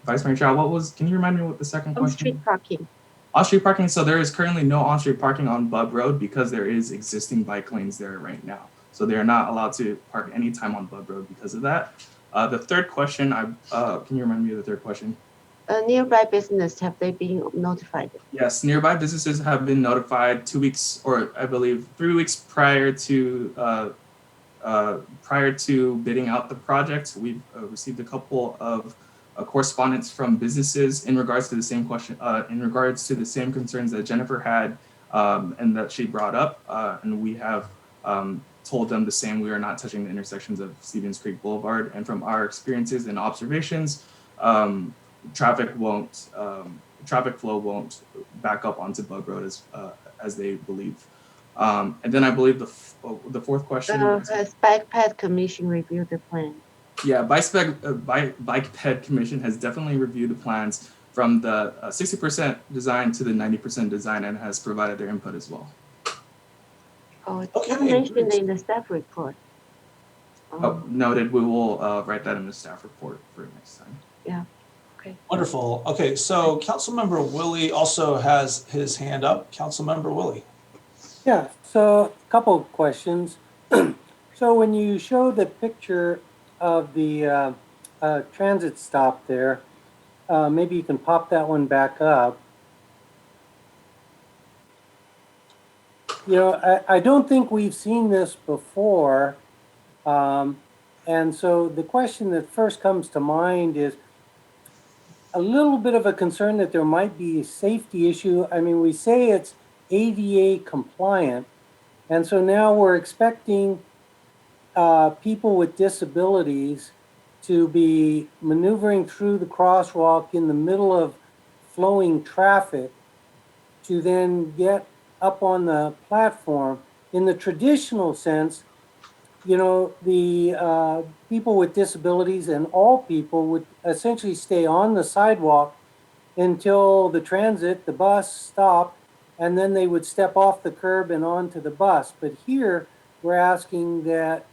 Vice Mayor Chow, can you remind me what the second question? On-street parking. On-street parking. So there is currently no on-street parking on Bub Road because there is existing bike lanes there right now. So they are not allowed to park anytime on Bub Road because of that. The third question, can you remind me of the third question? Nearby business, have they been notified? Yes, nearby businesses have been notified 2 weeks, or I believe 3 weeks prior to bidding out the project. We've received a couple of correspondence from businesses in regards to the same question, in regards to the same concerns that Jennifer had and that she brought up, and we have told them the same. We are not touching the intersections of Stevens Creek Boulevard, and from our experiences and observations, traffic flow won't back up onto Bug Road as they believe. And then I believe the fourth question. Has Bike Ped Commission reviewed the plan? Yeah, Bike Ped Commission has definitely reviewed the plans from the 60% design to the 90% design and has provided their input as well. Oh, it's not mentioned in the staff report. Noted. We will write that in the staff report for next time. Yeah. Okay. Wonderful. Okay, so Councilmember Willie also has his hand up. Councilmember Willie. Yeah, so a couple of questions. So when you show the picture of the transit stop there, maybe you can pop that one back up. You know, I don't think we've seen this before. And so the question that first comes to mind is a little bit of a concern that there might be a safety issue. I mean, we say it's ADA compliant. And so now we're expecting people with disabilities to be maneuvering through the crosswalk in the middle of flowing traffic to then get up on the platform. In the traditional sense, you know, the people with disabilities and all people would essentially stay on the sidewalk until the transit, the bus stopped, and then they would step off the curb and onto the bus. But here we're asking that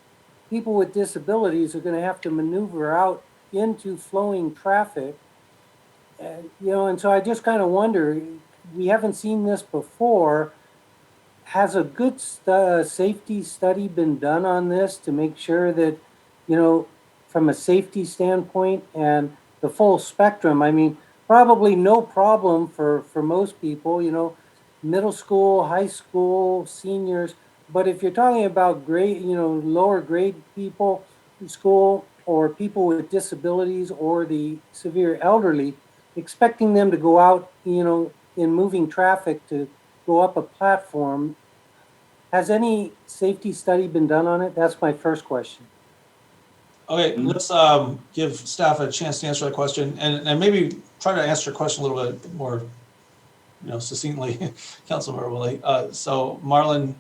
people with disabilities are going to have to maneuver out into flowing traffic. And, you know, and so I just kind of wonder, we haven't seen this before. Has a good safety study been done on this to make sure that, you know, from a safety standpoint and the full spectrum? I mean, probably no problem for most people, you know, middle school, high school, seniors. But if you're talking about grade, you know, lower grade people in school or people with disabilities or the severe elderly, expecting them to go out, you know, in moving traffic to go up a platform. Has any safety study been done on it? That's my first question. Okay, let's give staff a chance to answer that question and maybe try to answer your question a little bit more, you know, succinctly, Councilmember Willie. So Marlon.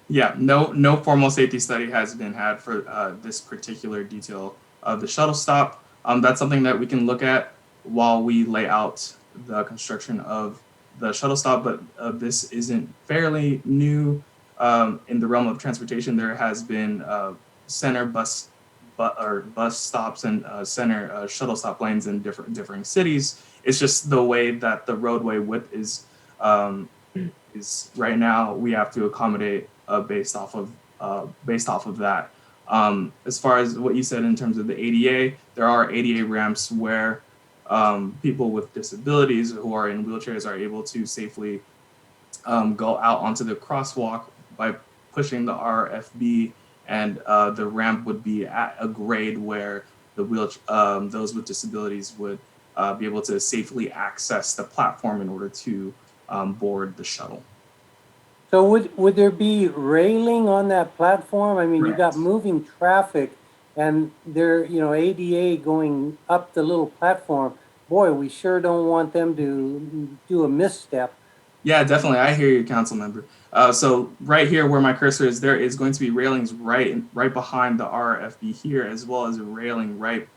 Yeah, no formal safety study has been had for this particular detail of the shuttle stop. That's something that we can look at while we lay out the construction of the shuttle stop, but this isn't fairly new in the realm of transportation. There has been center bus stops and center shuttle stop lanes in differing cities. It's just the way that the roadway width is right now. We have to accommodate based off of that. As far as what you said in terms of the ADA, there are ADA ramps where people with disabilities who are in wheelchairs are able to safely go out onto the crosswalk by pushing the RFB, and the ramp would be at a grade where those with disabilities would be able to safely access the platform in order to board the shuttle. So would there be railing on that platform? I mean, Correct. You got moving traffic and they're, you know, ADA going up the little platform, boy, we sure don't want them to do a misstep. Yeah, definitely. I hear you, council member. So right here where my cursor is, there is going to be railings right behind the RFB here, as well as a railing right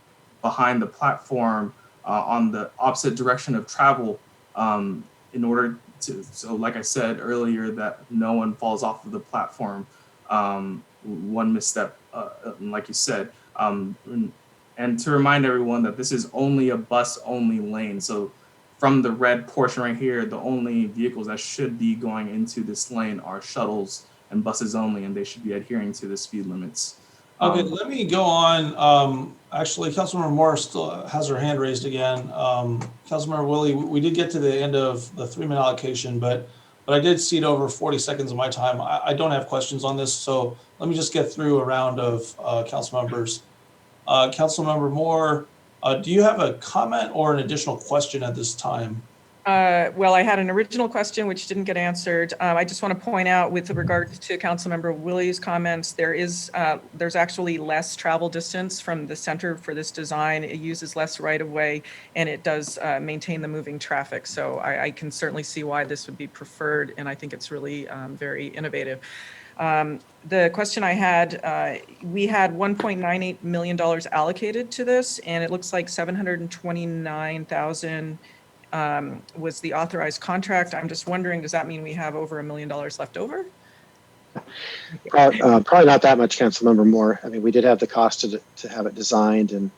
behind the platform on the opposite direction of travel in order to, so like I said earlier, that no one falls off of the platform. One misstep, like you said. And to remind everyone that this is only a bus only lane. So from the red portion right here, the only vehicles that should be going into this lane are shuttles and buses only, and they should be adhering to the speed limits. Okay, let me go on. Actually, Councilmember Moore still has her hand raised again. Councilmember Willie, we did get to the end of the 3-minute allocation, but I did cede over 40 seconds of my time. I don't have questions on this, so let me just get through a round of council members. Councilmember Moore, do you have a comment or an additional question at this time? Well, I had an original question which didn't get answered. I just want to point out with regards to Councilmember Willie's comments, there's actually less travel distance from the center for this design. It uses less right of way, and it does maintain the moving traffic. So I can certainly see why this would be preferred, and I think it's really very innovative. The question I had, we had $1.98 million allocated to this, and it looks like $729,000 was the authorized contract. I'm just wondering, does that mean we have over $1 million left over? Probably not that much, Councilmember Moore. I mean, we did have the cost to have it designed, and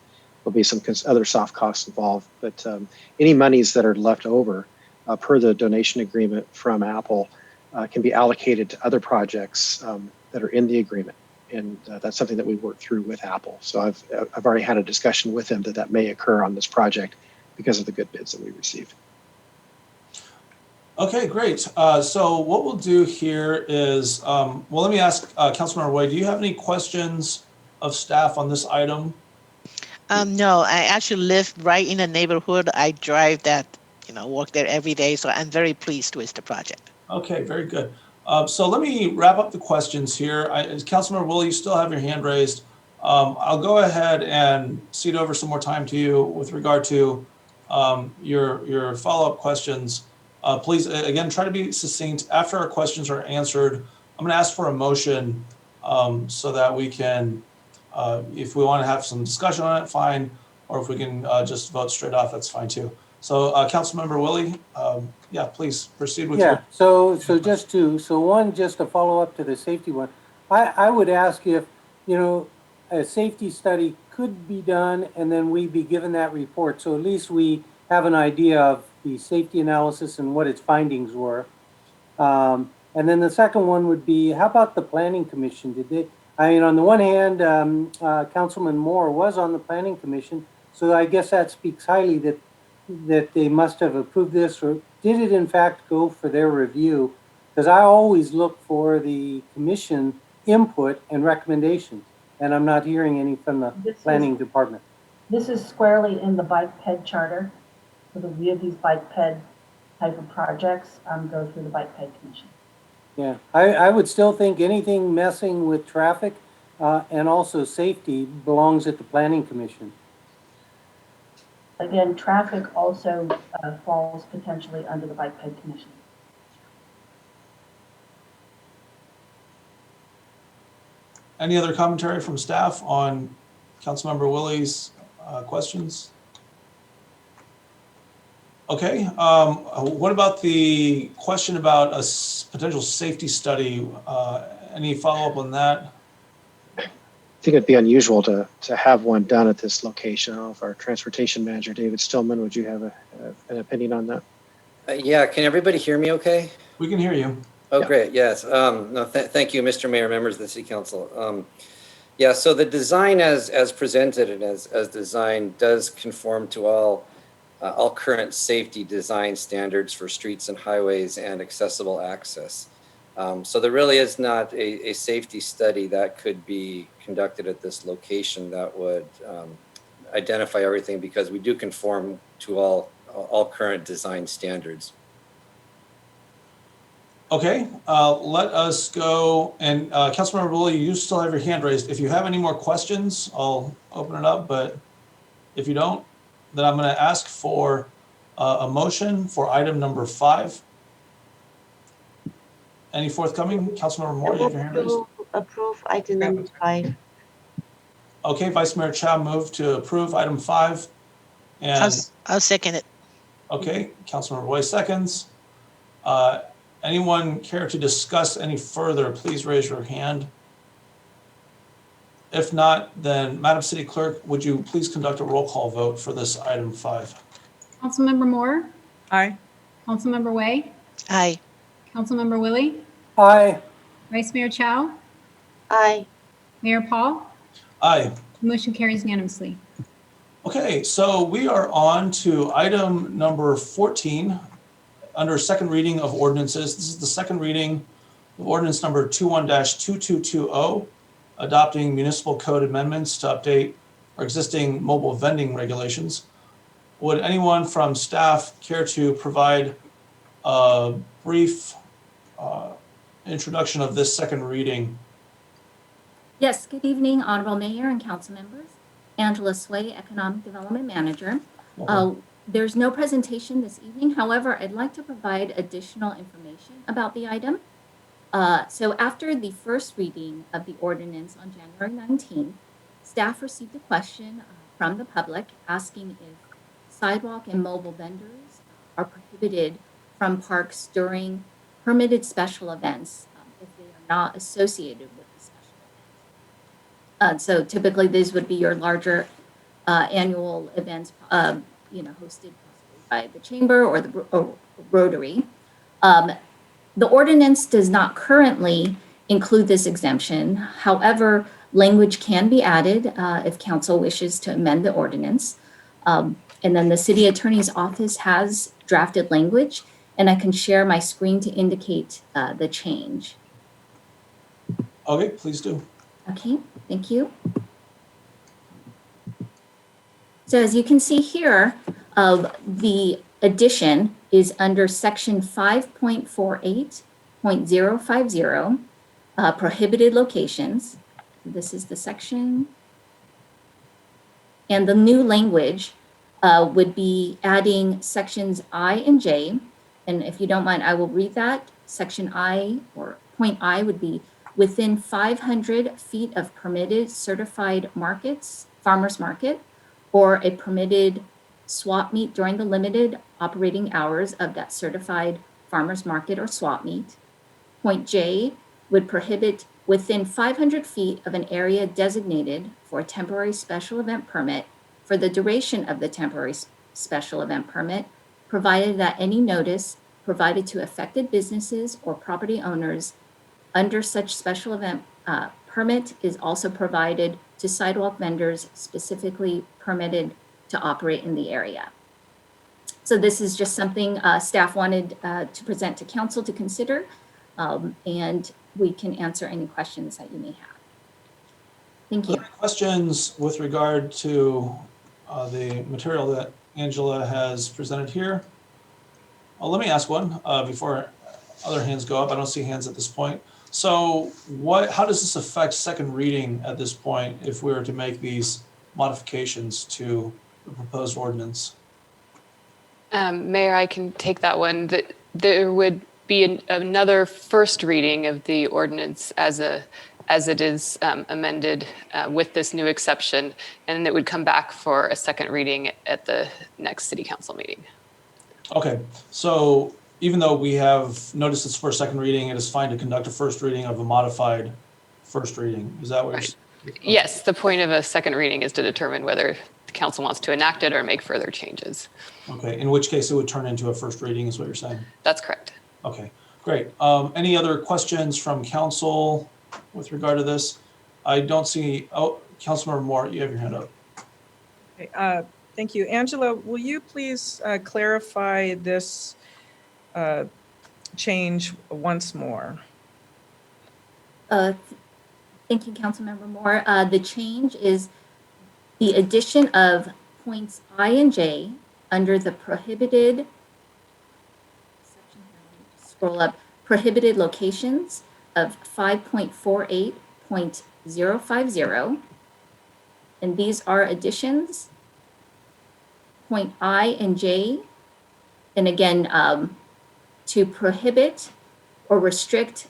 there'll be some other soft costs involved. But any monies that are left over per the donation agreement from Apple can be allocated to other projects that are in the agreement. And that's something that we worked through with Apple. So I've already had a discussion with them that may occur on this project because of the good bids that we received. Okay, great. So what we'll do here is, well, let me ask Councilmember Wade, do you have any questions of staff on this item? No, I actually live right in the neighborhood. I drive that, work there every day. So I'm very pleased with the project. Okay, very good. So let me wrap up the questions here. Councilmember Willie, you still have your hand raised. I'll go ahead and cede over some more time to you with regard to your follow-up questions. Please, again, try to be succinct. After our questions are answered, I'm going to ask for a motion so that we can, if we want to have some discussion on it, fine. Or if we can just vote straight off, that's fine too. So Councilmember Willie, yeah, please proceed with your. So just to follow up to the safety one, I would ask if, a safety study could be done and then we be given that report. So at least we have an idea of the safety analysis and what its findings were. And then the second one would be, how about the Planning Commission? On the one hand, Councilman Moore was on the Planning Commission, so I guess that speaks highly that they must have approved this, or did it in fact go for their review? Because I always look for the commission input and recommendations, and I'm not hearing any from the planning department. This is squarely in the bike ped charter. So the review of these bike ped type of projects go through the bike ped commission. Yeah, I would still think anything messing with traffic and also safety belongs at the Planning Commission. Again, traffic also falls potentially under the bike ped commission. Any other commentary from staff on Councilmember Willie's questions? Okay, what about the question about a potential safety study? Any follow-up on that? I think it'd be unusual to have one done at this location. I don't know if our transportation manager, David Stillman, would you have an opinion on that? Yeah, can everybody hear me okay? We can hear you. Oh, yeah. Great, yes. No, thank you, Mr. Mayor, members of the City Council. Yeah, so the design as presented and as designed does conform to all current safety design standards for streets and highways and accessible access. So there really is not a safety study that could be conducted at this location that would identify everything, because we do conform to all current design standards. Okay, let us go. And Councilmember Willie, you still have your hand raised. If you have any more questions, I'll open it up. But if you don't, then I'm going to ask for a motion for item number 5. Any forthcoming? Councilmember Moore, you have your hand raised. Approve item number 5. Okay, Vice Mayor Chow moved to approve item 5. And I'll second it. okay, Councilmember Roy seconds. Anyone care to discuss any further, please raise your hand. If not, then Madam City Clerk, would you please conduct a roll call vote for this item 5? Councilmember Moore, Aye. Councilmember Way, Aye. Councilmember Willie, Aye. Vice Mayor Chow, Aye. Mayor Paul. Aye. Motion carries unanimously. Okay, so we are on to item number 14 under second reading of ordinances. This is the second reading of ordinance number 21-2220, adopting municipal code amendments to update our existing mobile vending regulations. Would anyone from staff care to provide a brief introduction of this second reading? Yes, good evening, Honorable Mayor and council members. Angela Sway, Economic Development Manager. There's no presentation this evening. However, I'd like to provide additional information about the item. So after the first reading of the ordinance on January 19th, staff received a question from the public asking if sidewalk and mobile vendors are prohibited from parks during permitted special events if they are not associated with the special event. So typically these would be your larger annual events, hosted by the chamber or the Rotary. The ordinance does not currently include this exemption. However, language can be added if council wishes to amend the ordinance. And then the city attorney's office has drafted language, and I can share my screen to indicate the change. Okay, please do. Okay, thank you. So as you can see here, the addition is under section 5.48.050, prohibited locations. This is the section. And the new language would be adding sections I and J. And if you don't mind, I will read that. Section I, or point I, would be within 500 feet of permitted certified markets, farmers market, or a permitted swap meet during the limited operating hours of that certified farmers market or swap meet. Point J would prohibit within 500 feet of an area designated for a temporary special event permit for the duration of the temporary special event permit, provided that any notice provided to affected businesses or property owners under such special event permit is also provided to sidewalk vendors specifically permitted to operate in the area. So this is just something staff wanted to present to council to consider, and we can answer any questions that you may have. Thank you. Other questions with regard to the material that Angela has presented here? Let me ask one before other hands go up. I don't see hands at this point. So how does this affect second reading at this point if we were to make these modifications to the proposed ordinance? Mayor, I can take that one. There would be another first reading of the ordinance as it is amended with this new exception, and it would come back for a second reading at the next city council meeting. Okay, so even though we have noticed it's for a second reading, it is fine to conduct a first reading of a modified first reading. Is that what you're saying? Yes, the point of a second reading is to determine whether the council wants to enact it or make further changes. Okay, in which case it would turn into a first reading is what you're saying? That's correct. Okay, great. Any other questions from council with regard to this? I don't see, Councilmember Moore, you have your hand up. Okay, thank you. Angela, will you please clarify this change once more? Thank you, Councilmember Moore. The change is the addition of points I and J under the prohibited, scroll up, prohibited locations of 5.48.050. And these are additions, point I and J. And again, to prohibit or restrict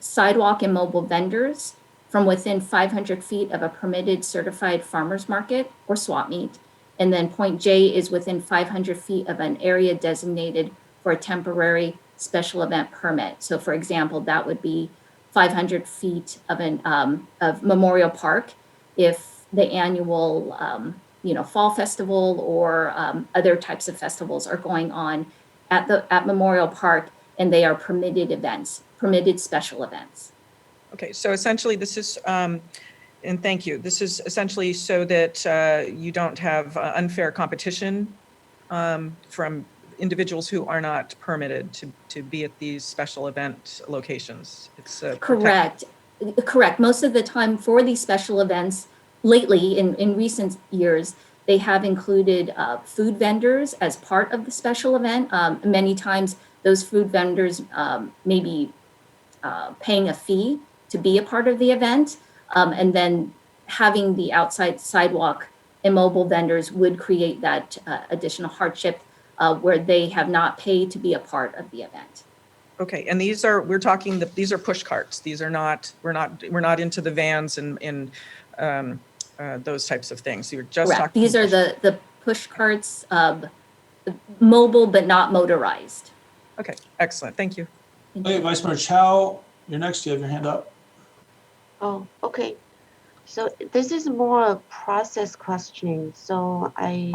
sidewalk and mobile vendors from within 500 feet of a permitted certified farmers market or swap meet. And then point J is within 500 feet of an area designated for a temporary special event permit. So for example, that would be 500 feet of of Memorial Park if the annual fall festival or other types of festivals are going on at Memorial Park, and they are permitted events, permitted special events. Okay, so essentially this is, and thank you, this is essentially so that you don't have unfair competition from individuals who are not permitted to be at these special event locations. It's correct. Correct. Most of the time for these special events, lately in recent years, they have included food vendors as part of the special event. Many times those food vendors may be paying a fee to be a part of the event. And then having the outside sidewalk and mobile vendors would create that additional hardship where they have not paid to be a part of the event. Okay, and these are, we're talking, these are push carts. These are not, we're not into the vans and those types of things. You're just Correct. talking. These are the push carts, mobile but not motorized. Okay, excellent. Thank you. Okay, Vice Mayor Chow, you're next. You have your hand up. Oh, okay. So this is more a process question. So I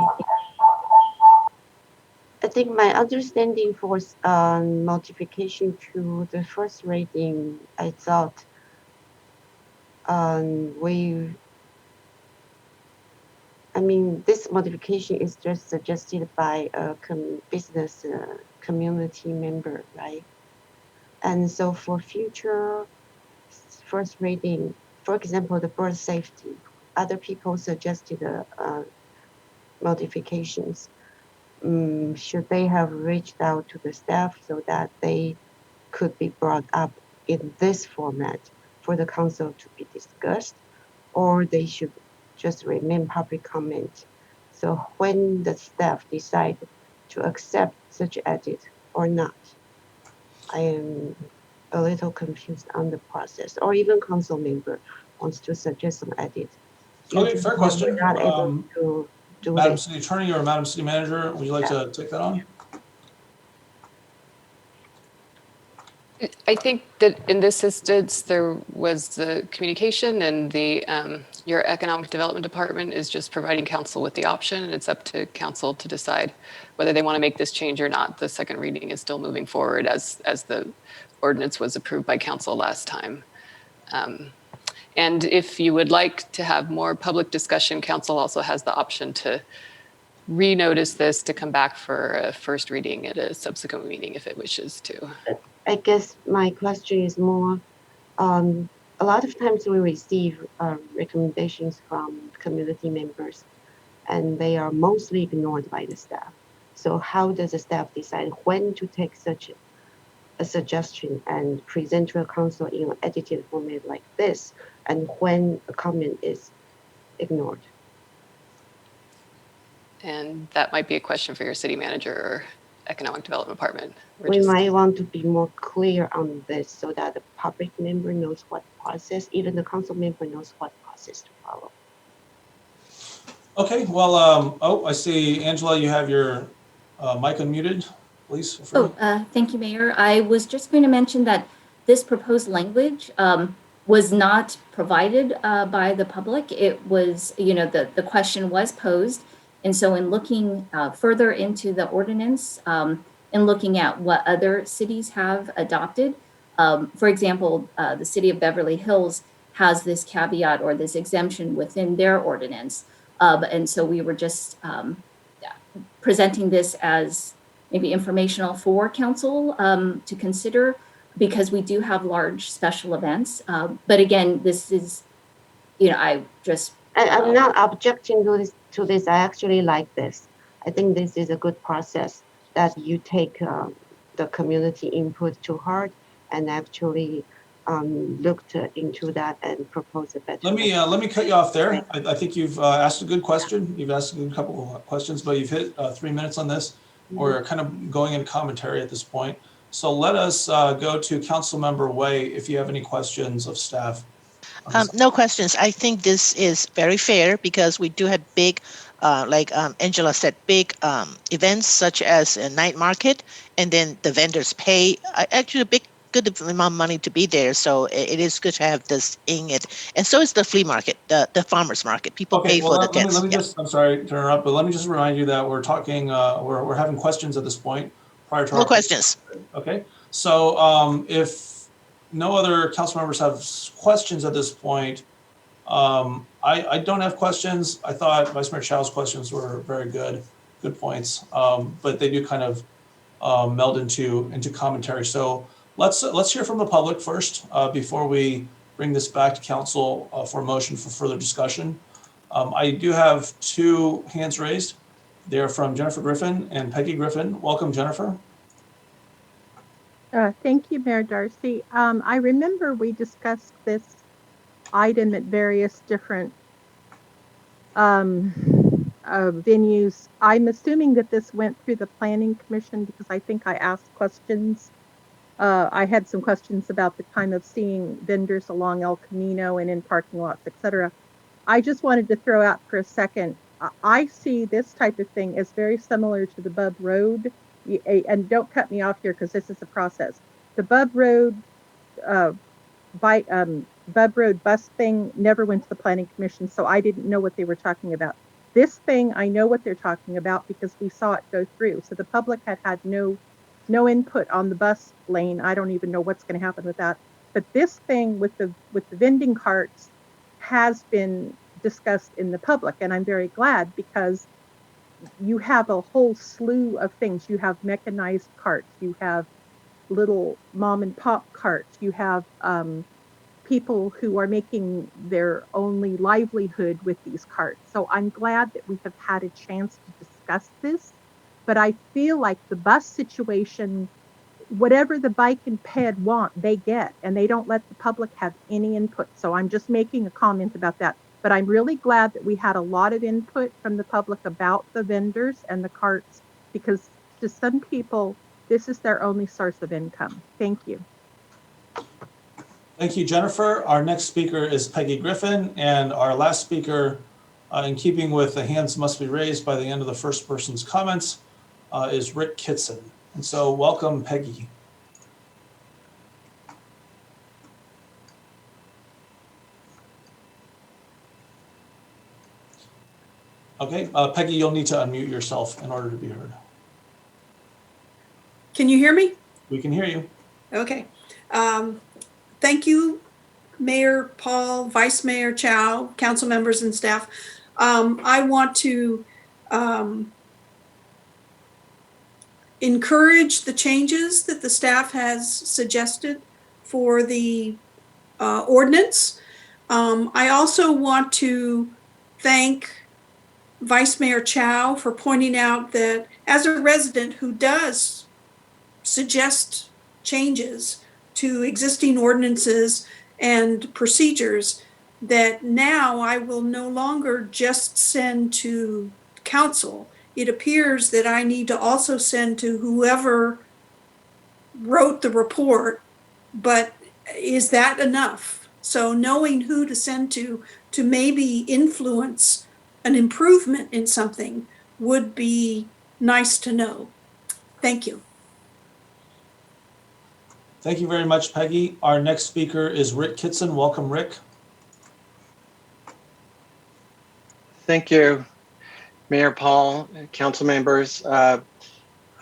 think my understanding for modification to the first reading, I thought this modification is just suggested by a business community member, right? And so for future first reading, for example, the bird safety, other people suggested modifications. Should they have reached out to the staff so that they could be brought up in this format for the council to be discussed, or they should just remain public comment? So when the staff decide to accept such edit or not, I am a little confused on the process, or even council member wants to suggest some edit. Okay, fair question. We're not able to do Madam it. City Attorney or Madam City Manager, would you like to take that on? I think that in this instance, there was the communication, and the your economic development department is just providing council with the option, and it's up to council to decide whether they want to make this change or not. The second reading is still moving forward as the ordinance was approved by council last time. And if you would like to have more public discussion, council also has the option to renotice this to come back for a first reading at a subsequent meeting if it wishes to. I guess my question is more, a lot of times we receive recommendations from community members, and they are mostly ignored by the staff. So how does the staff decide when to take such a suggestion and present to a council in an edited format like this, and when a comment is ignored? And that might be a question for your city manager or economic development department. We might want to be more clear on this so that the public member knows what process, even the council member knows what process to follow. Okay, well, oh, I see, Angela, you have your mic unmuted. Please feel free. Thank you, Mayor. I was just going to mention that this proposed language was not provided by the public. It was, the question was posed. And so in looking further into the ordinance and looking at what other cities have adopted, for example, the city of Beverly Hills has this caveat or this exemption within their ordinance. And so we were just presenting this as maybe informational for council to consider, because we do have large special events. But again, this is, I'm not objecting to this. I actually like this. I think this is a good process that you take the community input too hard and actually looked into that and proposed a better. Let me cut you off there. I think you've asked a good question. You've asked a good couple of questions, but you've hit 3 minutes on this. We're kind of going into commentary at this point. So let us go to Councilmember Way if you have any questions of staff. No questions. I think this is very fair because we do have big, like Angela said, big events such as a night market, and then the vendors pay actually a good amount of money to be there. So it is good to have this in it. And so is the flea market, the farmer's market. People pay for the tents. Let me just, I'm sorry to interrupt, but let me just remind you that we're talking, we're having questions at this point prior to No questions. Okay, so if no other council members have questions at this point, I don't have questions. I thought Vice Mayor Chow's questions were very good points, but they do kind of meld into commentary. So let's hear from the public first before we bring this back to council for a motion for further discussion. I do have 2 hands raised. They're from Jennifer Griffin and Peggy Griffin. Welcome, Jennifer. Thank you, Mayor Darcy. I remember we discussed this item at various different venues. I'm assuming that this went through the Planning Commission because I think I asked questions. I had some questions about the time of seeing vendors along El Camino and in parking lots, etc. I just wanted to throw out for a second, I see this type of thing as very similar to the Bub Road. And don't cut me off here because this is a process. The Bub Road bus thing never went to the Planning Commission, so I didn't know what they were talking about. This thing, I know what they're talking about because we saw it go through. So the public had no input on the bus lane. I don't even know what's going to happen with that. But this thing with the vending carts has been discussed in the public, and I'm very glad because you have a whole slew of things. You have mechanized carts, you have little mom and pop carts, you have people who are making their only livelihood with these carts. So I'm glad that we have had a chance to discuss this, but I feel like the bus situation, whatever the bike and ped want, they get, and they don't let the public have any input. So I'm just making a comment about that. But I'm really glad that we had a lot of input from the public about the vendors and the carts, because to some people, this is their only source of income. Thank you. Thank you, Jennifer. Our next speaker is Peggy Griffin, and our last speaker, in keeping with the hands must be raised by the end of the first person's comments, is Rick Kitson. And so welcome, Peggy. Okay, Peggy, you'll need to unmute yourself in order to be heard. Can you hear me? We can hear you. Okay. Thank you, Mayor Paul, Vice Mayor Chow, council members and staff. I want to encourage the changes that the staff has suggested for the ordinance. I also want to thank Vice Mayor Chow for pointing out that as a resident who does suggest changes to existing ordinances and procedures, that now I will no longer just send to council. It appears that I need to also send to whoever wrote the report, but is that enough? So knowing who to send to maybe influence an improvement in something would be nice to know. Thank you. Thank you very much, Peggy. Our next speaker is Rick Kitson. Welcome, Rick. Thank you, Mayor Paul, council members. You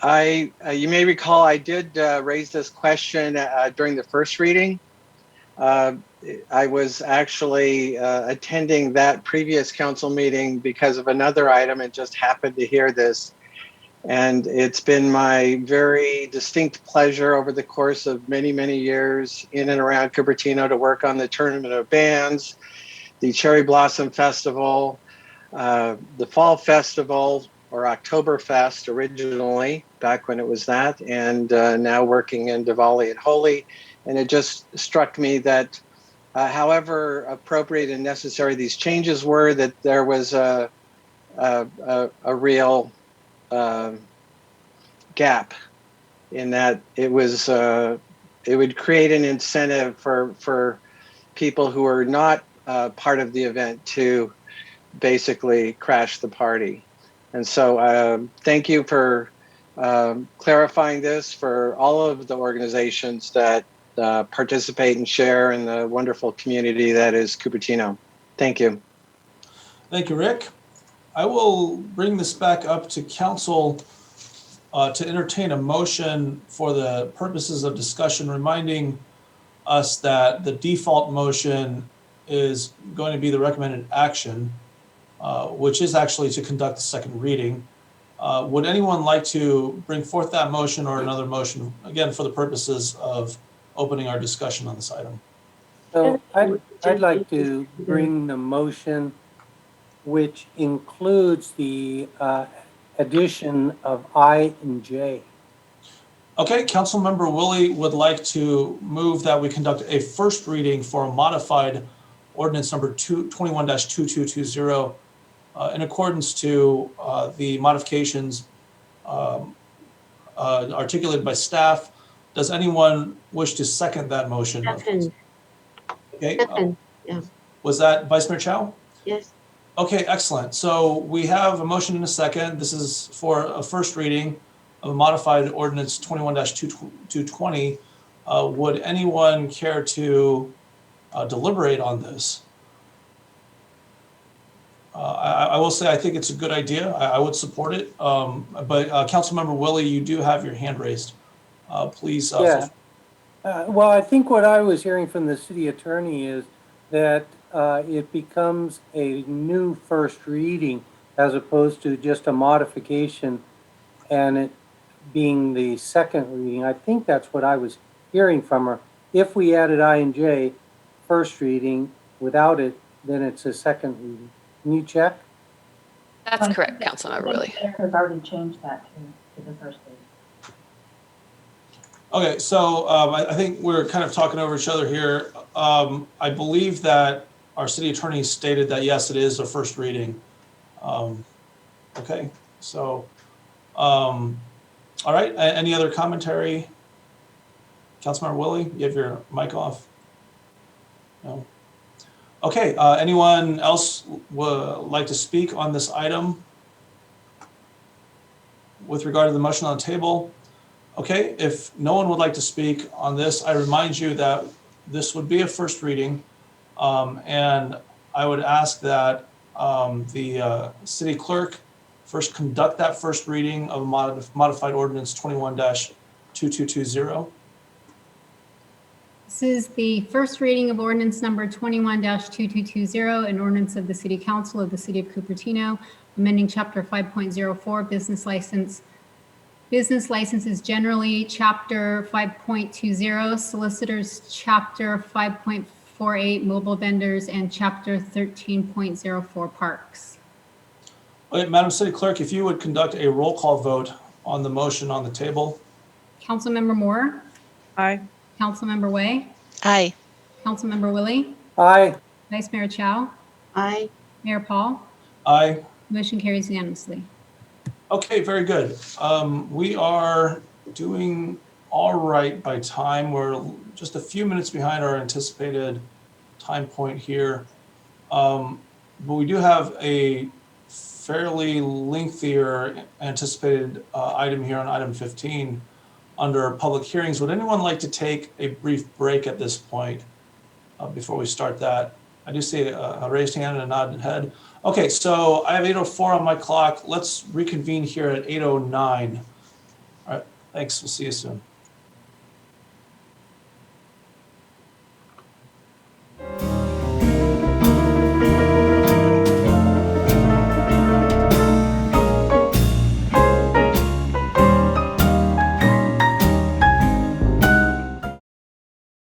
may recall I did raise this question during the first reading. I was actually attending that previous council meeting because of another item and just happened to hear this. And it's been my very distinct pleasure over the course of many, many years in and around Cupertino to work on the Tournament of Bands, the Cherry Blossom Festival, the Fall Festival, or Oktoberfest originally, back when it was that, and now working in Diwali and Holi. And it just struck me that however appropriate and necessary these changes were, that there was a real gap in that it would create an incentive for people who are not part of the event to basically crash the party. And so thank you for clarifying this for all of the organizations that participate and share in the wonderful community that is Cupertino. Thank you. Thank you, Rick. I will bring this back up to council to entertain a motion for the purposes of discussion, reminding us that the default motion is going to be the recommended action, which is actually to conduct the second reading. Would anyone like to bring forth that motion or another motion, again, for the purposes of opening our discussion on this item? So I'd like to bring the motion, which includes the addition of I and J. Okay, Councilmember Willie would like to move that we conduct a first reading for a modified ordinance number 21-2220 in accordance to the modifications articulated by staff. Does anyone wish to second that motion? Second. Okay. Second. Yeah. Was that Vice Mayor Chow? Yes. Okay, excellent. So we have a motion and a second. This is for a first reading of a modified ordinance 21-220. Would anyone care to deliberate on this? I will say I think it's a good idea. I would support it. But Councilmember Willie, you do have your hand raised. Please. Yeah. Well, I think what I was hearing from the city attorney is that it becomes a new first reading as opposed to just a modification and it being the second reading. I think that's what I was hearing from her. If we added I and J, first reading, without it, then it's a second reading. Can you check? That's correct, Councilmember Willie. Has already changed that to the first reading. Okay, so I think we're kind of talking over each other here. I believe that our city attorney stated that, yes, it is a first reading. Okay, so, all right, any other commentary? Councilmember Willie, you have your mic off? No? Okay, anyone else would like to speak on this item with regard to the motion on the table? Okay, if no one would like to speak on this, I remind you that this would be a first reading. And I would ask that the city clerk first conduct that first reading of modified ordinance 21-2220. This is the first reading of ordinance number 21-2220, an ordinance of the City Council of the City of Cupertino, amending Chapter 5.04, Business licenses generally, Chapter 5.20, Solicitors, Chapter 5.48, Mobile vendors, and Chapter 13.04, Parks. Okay, Madam City Clerk, if you would conduct a roll call vote on the motion on the table. Councilmember Moore? Aye. Councilmember Way? Aye. Councilmember Willie? Aye. Vice Mayor Chow? Aye. Mayor Paul? Aye. Motion carries unanimously. Okay, very good. We are doing all right by time. We're just a few minutes behind our anticipated time point here. But we do have a fairly lengthier anticipated item here on item 15 under public hearings. Would anyone like to take a brief break at this point before we start that? I do see a raised hand and a nodded head. Okay, so I have 8:04 on my clock. Let's reconvene here at 8:09. All right, thanks. We'll see you soon.